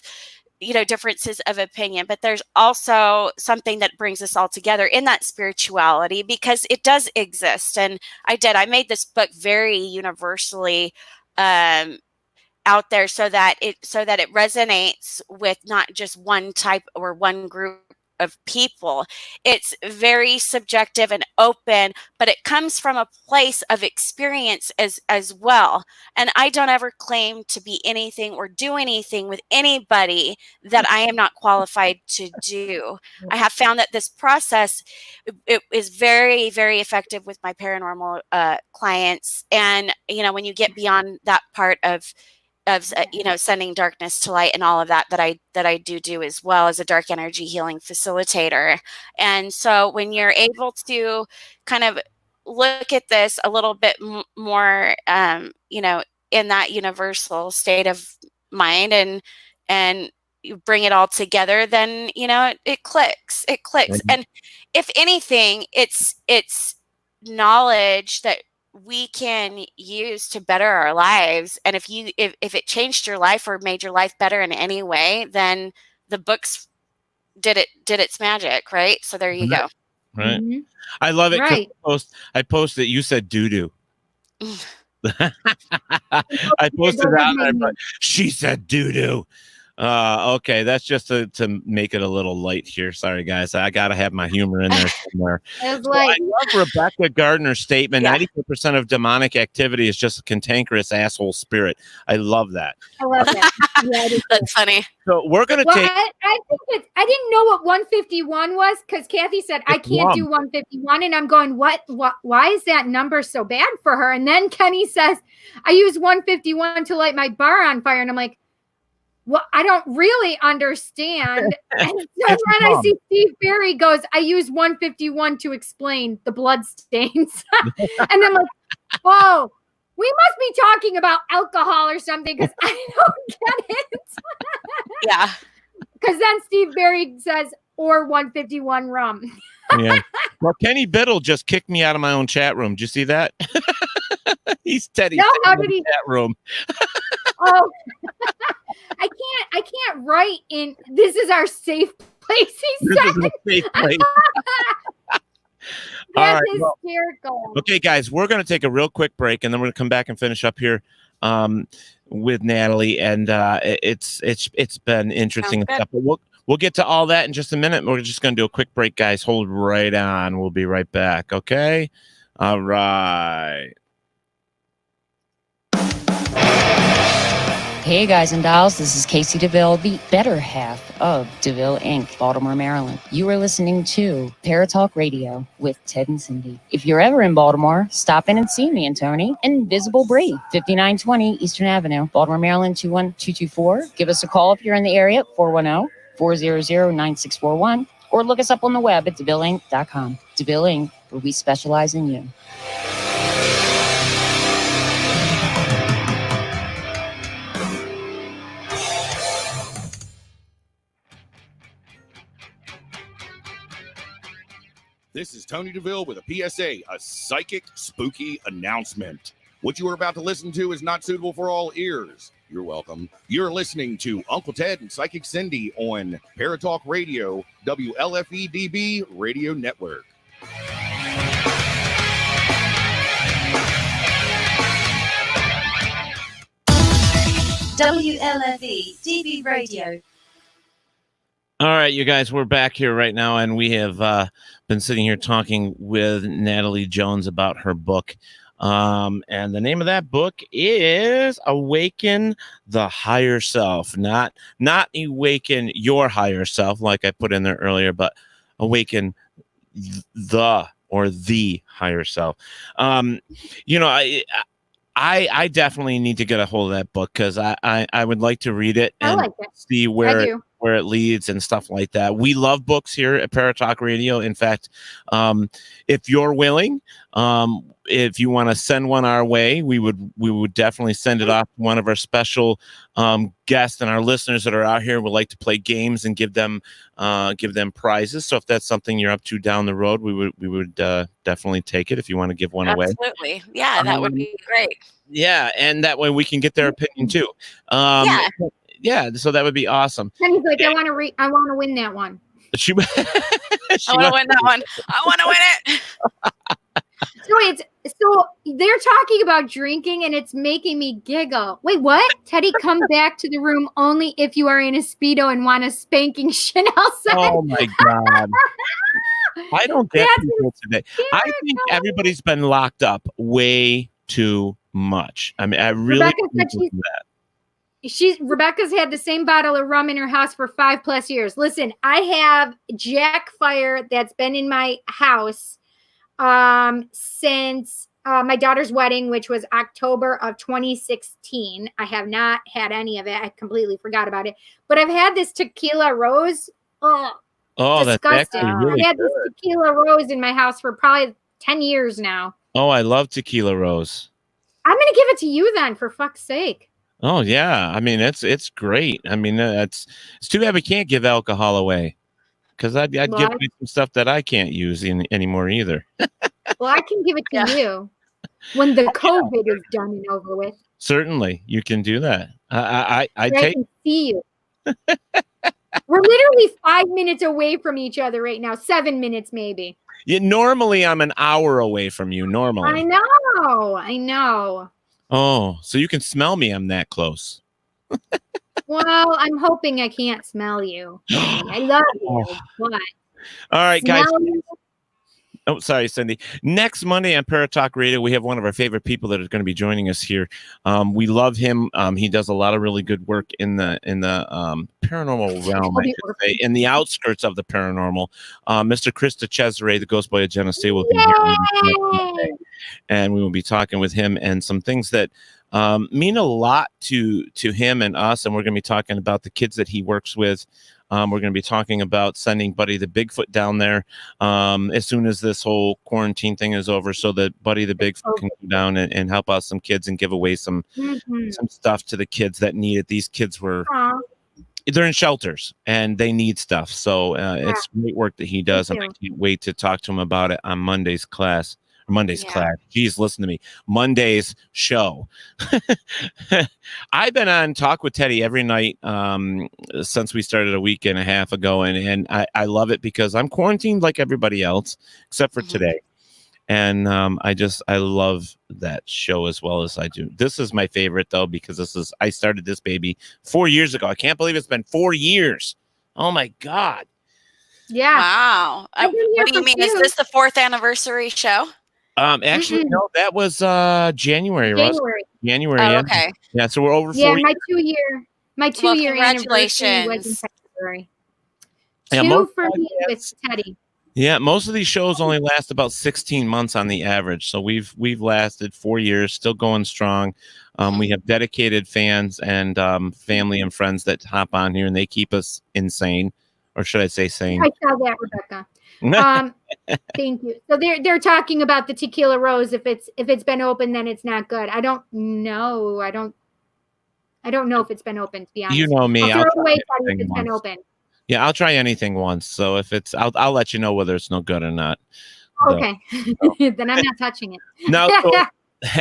S5: differences of opinion, but there's also something that brings us all together in that spirituality, because it does exist. And I made this book very universally out there so that it resonates with not just one type or one group of people. It's very subjective and open, but it comes from a place of experience as well. And I don't ever claim to be anything or do anything with anybody that I am not qualified to do. I have found that this process, it is very, very effective with my paranormal clients. And, when you get beyond that part of sending darkness to light and all of that I do as well as a dark energy healing facilitator. And so when you're able to kind of look at this a little bit more, in that universal state of mind and you bring it all together, then, it clicks. And if anything, it's knowledge that we can use to better our lives. And if it changed your life or made your life better in any way, then the books did its magic, right? So there you go.
S3: Right. I love it. Right. I posted, you said doo-doo. I posted that, but she said doo-doo. Okay, that's just to make it a little light here. Sorry, guys. I got to have my humor in there somewhere. I love Rebecca Gardner's statement. 94% of demonic activity is just a cantankerous asshole spirit. I love that.
S6: I love that.
S5: That's funny.
S3: So we're going to take...
S6: I didn't know what 151 was, because Kathy said, I can't do 151. And I'm going, what? Why is that number so bad for her? And then Kenny says, I use 151 to light my bar on fire. And I'm like, well, I don't really understand. And so then I see Steve Berry goes, I use 151 to explain the blood stains. And I'm like, oh, we must be talking about alcohol or something, because I don't get it.
S5: Yeah.
S6: Because then Steve Berry says, or 151 rum.
S3: Yeah. Well, Kenny Biddle just kicked me out of my own chat room. Did you see that? He's Teddy.
S6: No, how did he?
S3: Chat room.
S6: Oh, I can't write in. This is our safe place. He said.
S3: Safe place.
S6: That's hysterical.
S3: Okay, guys, we're going to take a real quick break, and then we're going to come back and finish up here with Natalie. And it's been interesting stuff. But we'll get to all that in just a minute. We're just going to do a quick break, guys. Hold right on. We'll be right back. Okay. All right.
S7: Hey guys and dolls, this is Casey DeVille, the better half of DeVille Inc., Baltimore, Maryland. You are listening to ParatalkRaio with Ted and Cindy. If you're ever in Baltimore, stop in and see me and Tony. Invisible Bree, 5920 Eastern Avenue, Baltimore, Maryland, 21224. Give us a call if you're in the area, 410-400-9641, or look us up on the web at DeVilleInc.com. DeVille Inc., where we specialize in you.
S1: This is Tony DeVille with a PSA, a psychic spooky announcement. What you are about to listen to is not suitable for all ears. You're welcome. You're listening to Uncle Ted and Psychic Cindy on ParatalkRaio, WLFE-DB Radio Network.
S8: WLFE-DB Radio.
S3: All right, you guys, we're back here right now, and we have been sitting here talking with Natalie Jones about her book. And the name of that book is Awaken the Higher Self. Not awaken your higher self, like I put in there earlier, but awaken the higher self. I definitely need to get a hold of that book because I would like to read it and see where it leads and stuff like that. We love books here at ParatalkRaio. In fact, if you're willing, if you want to send one our way, we would definitely send it off to one of our special guests, and our listeners that are out here would like to play games and give them prizes. So if that's something you're up to down the road, we would definitely take it if you want to give one away.
S5: Absolutely. Yeah, that would be great.
S3: Yeah, and that way we can get their opinion too. Yeah, so that would be awesome.
S6: Penny's like, I want to win that one.
S5: I want to win that one. I want to win it.
S6: So they're talking about drinking, and it's making me giggle. Wait, what? Teddy, come back to the room only if you are in a Speedo and want a spanking, Chanel said.
S3: Oh my God. I don't get people today. I think everybody's been locked up way too much. I mean, I really think that.
S6: Rebecca's had the same bottle of rum in her house for 5+ years. Listen, I have Jack Fire that's been in my house since my daughter's wedding, which was October of 2016. I have not had any of it. I completely forgot about it. But I've had this tequila rose. Oh, disgusting.
S3: That's really
S6: I've had this tequila rose in my house for probably 10 years now.
S3: Oh, I love tequila rose.
S6: I'm going to give it to you then, for fuck's sake.
S3: Oh yeah, I mean it's great. I mean it's too bad we can't give alcohol away, because I'd give away some stuff that I can't use anymore either.
S6: Well, I can give it to you when the COVID is done and over with.
S3: Certainly, you can do that. I
S6: can see you. We're literally 5 minutes away from each other right now. 7 minutes maybe.
S3: Yeah, normally I'm an hour away from you. Normally,
S6: I know.
S3: Oh, so you can smell me. I'm that close.
S6: Well, I'm hoping I can't smell you. I love you. But
S3: all right, guys.
S6: You.
S3: Oh, sorry, Cindy. Next Monday on ParatalkRaio, we have one of our favorite people that is going to be joining us here. We love him. He does a lot of really good work in the paranormal realm, I should say, in the outskirts of the paranormal. Mr. Krista Cesare, the Ghost Boy of Genesee, will be here next Monday, and we will be talking with him and some things that mean a lot to him and us. And we're going to be talking about the kids that he works with. We're going to be talking about sending Buddy the Bigfoot down there as soon as this whole quarantine thing is over, so that Buddy the Bigfoot can go down and help out some kids and give away some stuff to the kids that need it. These kids they're in shelters and they need stuff. So it's great work that he does. And I can't wait to talk to him about it on Monday's class. Class. Geez, listen to me. Monday's show. I've been on Talk with Teddy every night since we started a week and a half ago, and I love it because I'm quarantined like everybody else except for today. And I love that show as well as I do. This is my favorite though, because I started this baby 4 years ago. I can't believe it's been 4 years. Oh my God.
S6: Yeah.
S5: Wow. What do you mean? Is this the 4th anniversary show?
S3: Actually, no, that was January. January.
S5: Oh,
S3: Yeah.
S5: okay.
S3: Yeah. So we're over 4
S6: Yeah,
S3: years.
S6: my two-year anniversary was in
S5: congratulations.
S6: February.
S3: Yeah,
S6: Two
S3: most
S6: for me with
S3: podcasts-
S6: Teddy.
S3: Yeah, most of these shows only last about 16 months on the average. So we've lasted 4 years, still going strong. We have dedicated fans and family and friends that hop on here, and they keep us insane, or should I say sane?
S6: I saw that, Rebecca. Thank you. So they're talking about the tequila rose. If it's been open, then it's not good. I don't know. I don't know if it's been open, to be honest.
S3: You know me.
S6: I'll throw it
S3: try
S6: away if
S3: anything
S6: it's been
S3: once.
S6: open.
S3: Yeah, I'll try anything once. So if it's, I'll let you know whether it's no good or not.
S6: Okay. Then I'm not touching it.
S3: Now, so,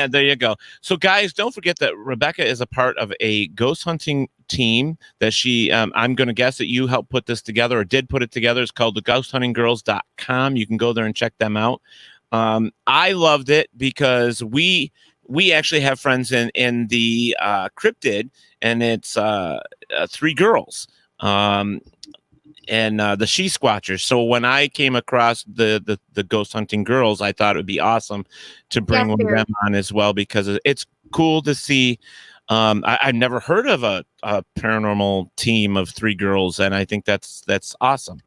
S3: there you go. So, guys, don't forget that Rebecca is a part of a ghost hunting team that she, I'm going to guess that you helped put this together or did put it together. It's called the ghosthuntinggirls.com. You can go there and check them out. I loved it because we actually have friends in the cryptid, and it's 3 girls. And the She Squatchers. So when I came across the Ghost Hunting Girls, I thought it would be awesome to bring one of them on as well, because it's cool to see. I've never heard of a paranormal team of 3 girls, and I think that's awesome.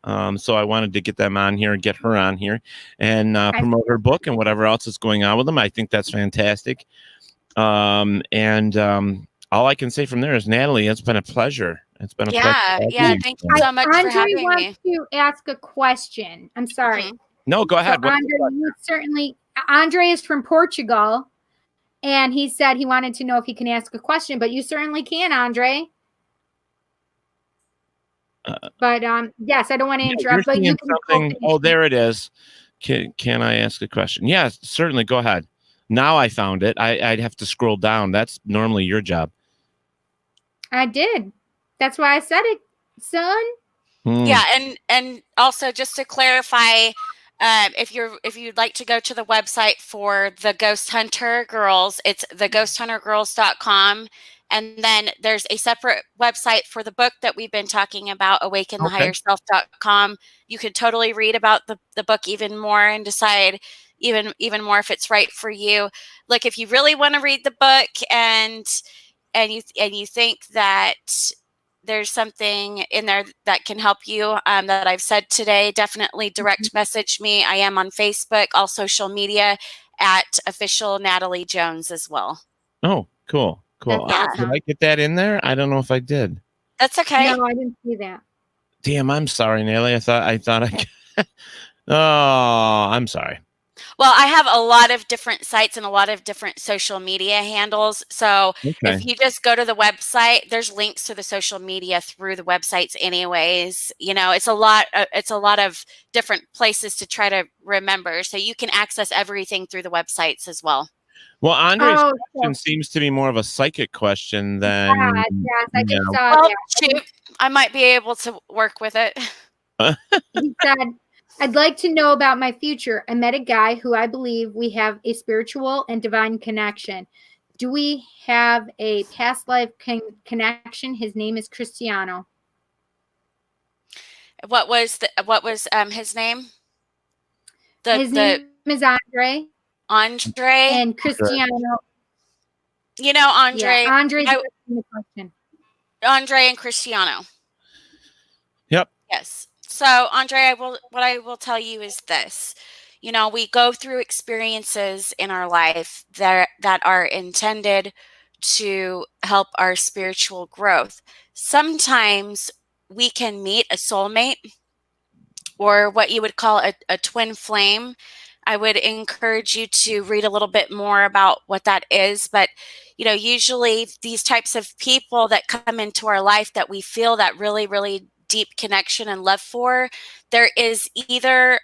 S3: So I wanted to get them on here and get her on here and promote her book and whatever else is going on with them. I think that's fantastic. All I can say from there is, Natalie, it's been a pleasure. It's been a pleasure.
S5: Yeah. Thank you so much for having me.
S6: Andre wants to ask a question. I'm sorry.
S3: No, go ahead.
S6: So Andre is from Portugal, and he said he wanted to know if he can ask a question, but you certainly can, Andre. But yes, I don't want to interrupt. But you can
S3: Oh, there it is. Can I ask a question? Yes, certainly. Go ahead. Now I found it. I'd have to scroll down. That's normally your job.
S6: I did. That's why I said it, son.
S5: Yeah, and also just to clarify, if you'd like to go to the website for the Ghost Hunter Girls, it's theghosthuntergirls.com. And then there's a separate website for the book that we've been talking about, awakenthehigherself.com. You could totally read about the book even more and decide even more if it's right for you. Look, if you really want to read the book and you think that there's something in there that can help you that I've said today, definitely direct message me. I am on Facebook, all social media at official Natalie Jones as well.
S3: Oh, cool. Cool. Did I get that in there? I don't know if I did.
S5: That's okay.
S6: No, I didn't see that.
S3: Damn, I'm sorry, Natalie. I thought I Oh, I'm sorry.
S5: Well, I have a lot of different sites and a lot of different social media handles. So if you just go to the website, there's links to the social media through the websites anyways. You know, it's a lot of different places to try to remember. So you can access everything through the websites as well.
S3: Well, Andre's question seems to be more of a psychic question than...
S6: Yes, I just saw
S5: well,
S6: that.
S5: shoot, I might be able to work with it.
S6: He said, I'd like to know about my future. I met a guy who I believe we have a spiritual and divine connection. Do we have a past life connection? His name is Cristiano.
S5: What was his name?
S6: His name is Andre.
S5: Andre
S6: and Cristiano.
S5: You know, Andre.
S6: Yeah, Andre's asking the question.
S5: Andre and Cristiano.
S3: Yep.
S5: Yes. So, Andre, what I will tell you is this. You know, we go through experiences in our life that are intended to help our spiritual growth. Sometimes we can meet a soulmate or what you would call a twin flame. I would encourage you to read a little bit more about what that is. But, you know, usually these types of people that come into our life that we feel that really, really deep connection and love for, there is either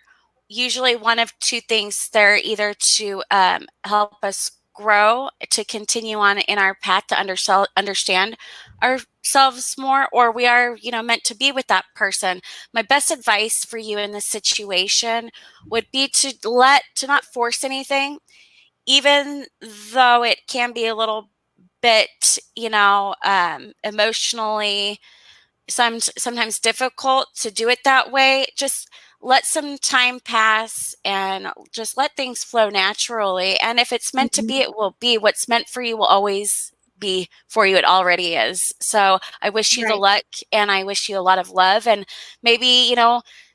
S5: usually one of two things. They're either to help us grow, to continue on in our path to understand ourselves more, or we are, you know, meant to be with that person. My best advice for you in this situation would be to not force anything, even though it can be a little bit, you know, emotionally sometimes difficult to do it that way. Just let some time pass and just let things flow naturally. And if it's meant to be, it will be. What's meant for you will always be for you. It already is. So I wish you the luck, and I wish you a lot of love. And maybe,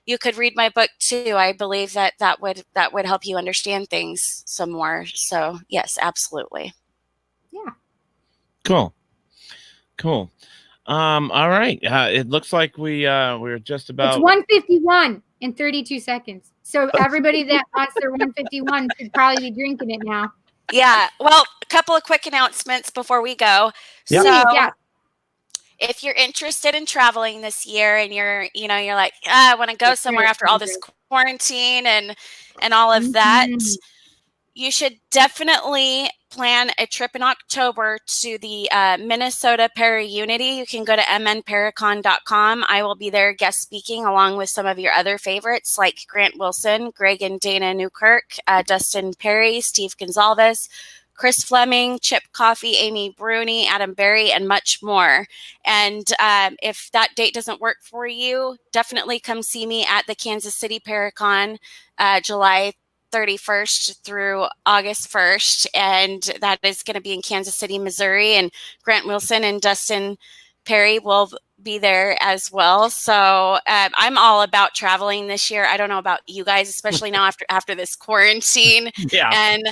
S5: you could read my book too. I believe that would help you understand things some more. So yes, absolutely.
S6: Yeah.
S3: Cool. All right. It looks like we're just about.
S6: It's 1:51 in 32 seconds. So everybody that wants their 151 should probably be drinking it now.
S5: Yeah. Well, a couple of quick announcements before we go.
S3: Yep.
S5: So if you're interested in traveling this year and you're like, I want to go somewhere after all this quarantine and all of that, you should definitely plan a trip in October to the Minnesota Para-Unity. You can go to mnparacon.com. I will be there guest speaking along with some of your other favorites like Grant Wilson, Greg and Dana Newkirk, Dustin Perry, Steve Gonzalez, Chris Fleming, Chip Coffey, Amy Bruni, Adam Berry, and much more. And if that date doesn't work for you, definitely come see me at the Kansas City Paracon, July 31st through August 1st. And that is going to be in Kansas City, Missouri. And Grant Wilson and Dustin Perry will be there as well. So I'm all about traveling this year. I don't know about you guys, especially now after this quarantine.
S3: Yeah.
S5: And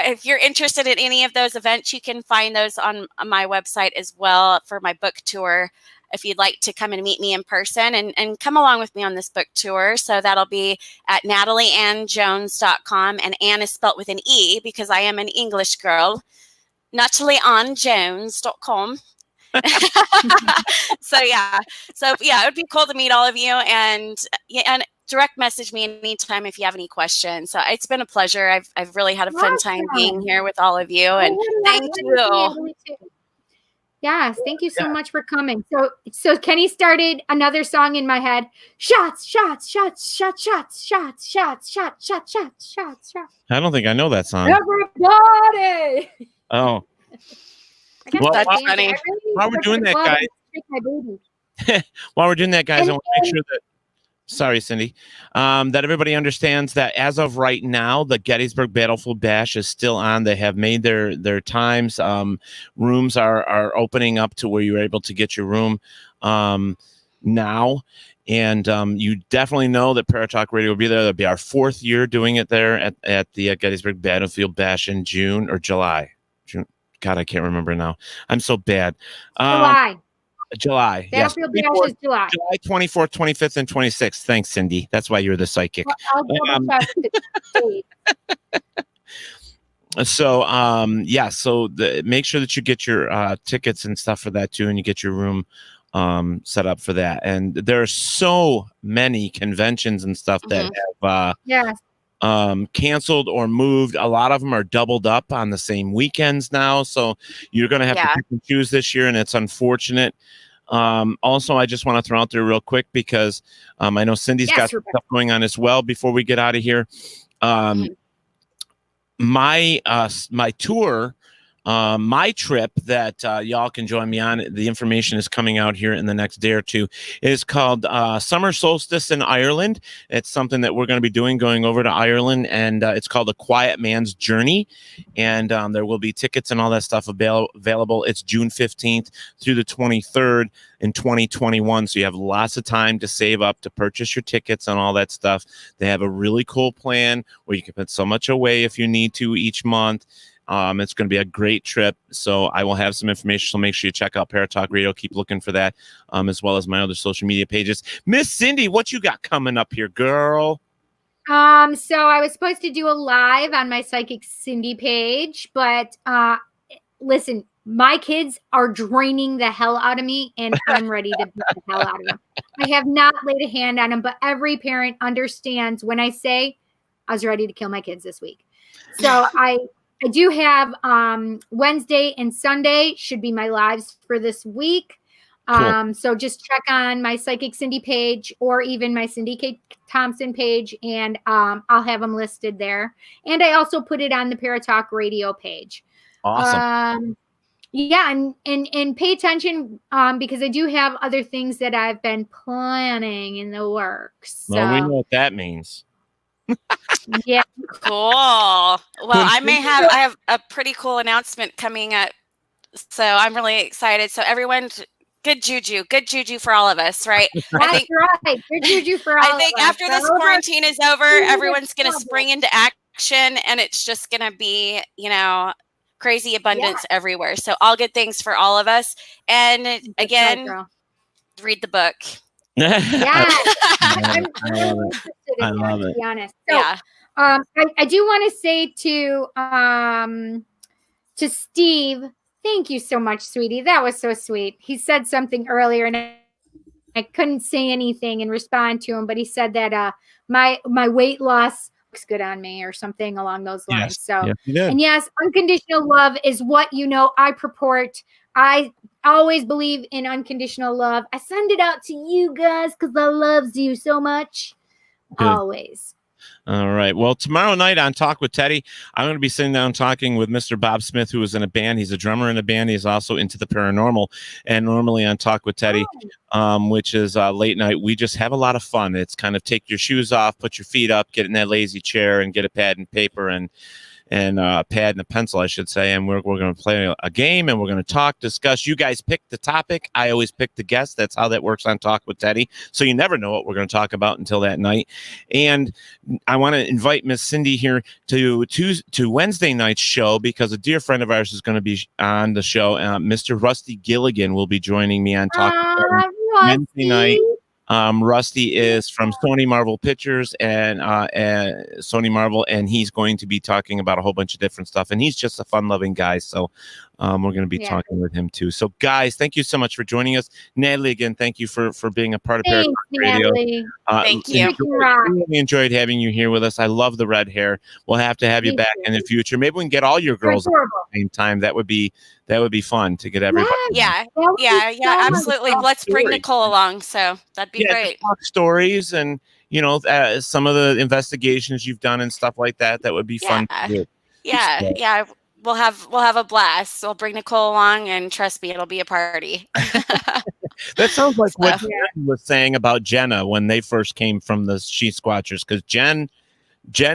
S5: if you're interested in any of those events, you can find those on my website as well for my book tour. If you'd like to come and meet me in person and come along with me on this book tour. So that'll be at NatalieAnnJones.com. And Ann is spelt with an E because I am an English girl. NatalieAnnJones.com. So it would be cool to meet all of you, and direct message me anytime if you have any questions. So it's been a pleasure. I've really had a fun time being here with all of you, and thank you.
S6: Yes, thank you so much for coming. So Kenny started another song in my head. Shots, shots, shots, shots, shots, shots, shots, shots, shots, shots, shots, shots.
S3: I don't think I know that song.
S6: Everybody.
S3: Oh.
S5: Well, that's funny.
S3: While we're doing that, guys, I want to make sure that. Sorry, Cindy. That everybody understands that as of right now, the Gettysburg Battlefield Bash is still on. They have made their times. Rooms are opening up to where you're able to get your room now. And you definitely know that Paratalk Radio will be there. That'll be our 4th year doing it there at the Gettysburg Battlefield Bash in June or July. God, I can't remember now. I'm so bad. July. Yes.
S6: Battlefield Bash is July.
S3: July 24th, 25th, and 26th. Thanks, Cindy. That's why you're the psychic. So make sure that you get your tickets and stuff for that too, and you get your room set up for that. And there are so many conventions and stuff that have canceled or moved. A lot of them are doubled up on the same weekends now, so you're going to have to pick and choose this year, and it's unfortunate. Also, I just want to throw out there real quick because I know Cindy's got stuff going on as well. Before we get out of here, my tour, my trip that y'all can join me on, the information is coming out here in the next day or two, is called Summer Solstice in Ireland. It's something that we're going to be going over to Ireland, and it's called A Quiet Man's Journey, and there will be tickets and all that stuff available. It's June 15th through the 23rd in 2021, so you have lots of time to save up to purchase your tickets and all that stuff. They have a really cool plan where you can put so much away if you need to each month. It's going to be a great trip. So I will have some information. So make sure you check out Paratalk Radio. Keep looking for that, as well as my other social media pages. Miss Cindy, what you got coming up here, girl?
S6: So I was supposed to do a live on my Psychic Cindy page, but listen, my kids are draining the hell out of me, and I'm ready to beat the hell out of them. I have not laid a hand on them, but every parent understands when I say I was ready to kill my kids this week. So I do have Wednesday and Sunday should be my lives for this week.
S3: Cool.
S6: So just check on my Psychic Cindy page or even my Cindy K. Thompson page, and I'll have them listed there. And I also put it on the Paratalk Radio page.
S3: Awesome.
S6: Yeah, and pay attention because I do have other things that I've been planning in the works. So.
S3: Well, we know what that means.
S6: Yeah.
S5: Cool. Well, I have a pretty cool announcement coming up. So I'm really excited. So everyone, good juju for all of us, right?
S6: That's right. Good juju for all of us.
S5: I think after this quarantine is over, everyone's going to spring into action, and it's just going to be, crazy abundance everywhere. So all good things for all of us. And again, read the book.
S6: Yeah. I'm really interested in that, to be honest. So, I do want to say to Steve, thank you so much, sweetie. That was so sweet. He said something earlier, and I couldn't say anything and respond to him, but he said that my weight loss looks good on me or something along those lines. So, and yes, unconditional love is what I purport. I always believe in unconditional love. I send it out to you guys because I loves you so much. Good. Always.
S3: All right. Well, tomorrow night on Talk with Teddy, I'm going to be sitting down talking with Mr. Bob Smith, who is in a band. He's a drummer in a band. He's also into the paranormal. And normally on Talk with Teddy, which is late night, we just have a lot of fun. It's kind of take your shoes off, put your feet up, get in that lazy chair, and get a pad and paper and a pad and a pencil, I should say. And we're going to play a game, and we're going to talk, discuss. You guys pick the topic. I always pick the guest. That's how that works on Talk with Teddy. So you never know what we're going to talk about until that night. And I want to invite Miss Cindy here to Wednesday night's show because a dear friend of ours is going to be on the show. Mr. Rusty Gilligan will be joining me on Talk with Teddy Wednesday night. Rusty is from Sony Marvel Pictures and Sony Marvel, and he's going to be talking about a whole bunch of different stuff. And he's just a fun-loving guy, so we're going to be talking with him too. So, guys, thank you so much for joining us. Natalie, again, thank you for being a part of Paratalk Radio.
S5: Thank you.
S3: We really enjoyed having you here with us. I love the red hair. We'll have to have you back in the future. Maybe we can get all your girls at the same time. That would be fun to get everybody.
S5: Yeah, absolutely. Let's bring Nicole along. So that'd be great.
S3: Talk stories and some of the investigations you've done and stuff like that. That would be fun to do.
S5: Yeah. We'll have a blast. We'll bring Nicole along, and trust me, it'll be a party.
S3: That sounds like what Jen was saying about Jenna when they first came from the She Squatchers. Because Jen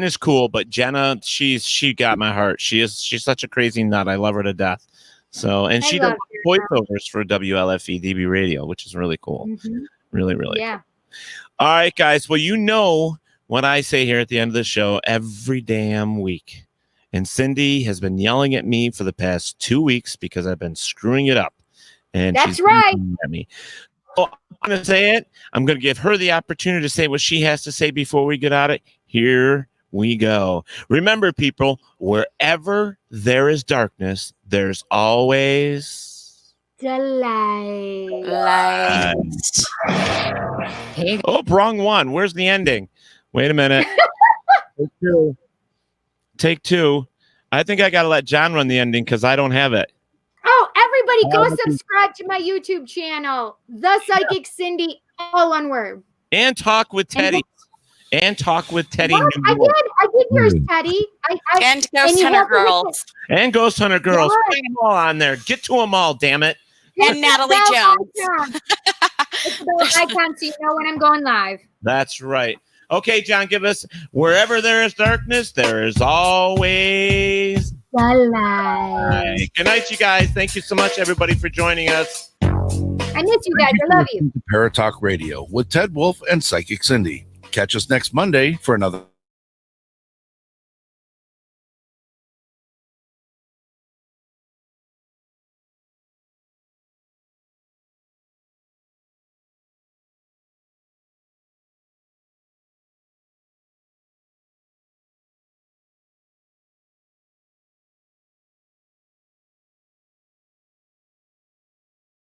S3: is cool, but Jenna, she got my heart. She's such a crazy nut. I love her to death. So, and she does voiceovers for WLFE DB Radio, which is really cool. Mm-hmm. Really, really cool. All right, guys. Well, you know what I say here at the end of the show every damn week. And Cindy has been yelling at me for the past 2 weeks because I've been screwing it up. And
S6: that's right.
S3: At me. So I'm going to say it. I'm going to give her the opportunity to say what she has to say before we get out of it. Here we go. Remember, people, wherever there is darkness, there's always
S6: the light.
S3: Oh, wrong one. Where's the ending? Wait a minute. Take two. I think I got to let John run the ending because I don't have it.
S6: Oh, everybody go subscribe to my YouTube channel, The Psychic Cindy, all one word.
S3: And Talk with Teddy. I did
S6: yours, Teddy.
S5: And Ghosthunter Girls.
S3: And Ghosthunter Girls. Bring them all on there. Get to them all, damn it.
S5: And Natalie Jones.
S6: It's the icon so you know when I'm going live.
S3: That's right. Okay, John, give us wherever there is darkness, there is always
S6: the light.
S3: Good night, you guys. Thank you so much, everybody, for joining us.
S6: I miss you guys. I love you.
S1: Paratalk Radio with Ted Wolf and Psychic Cindy. Catch us next Monday for another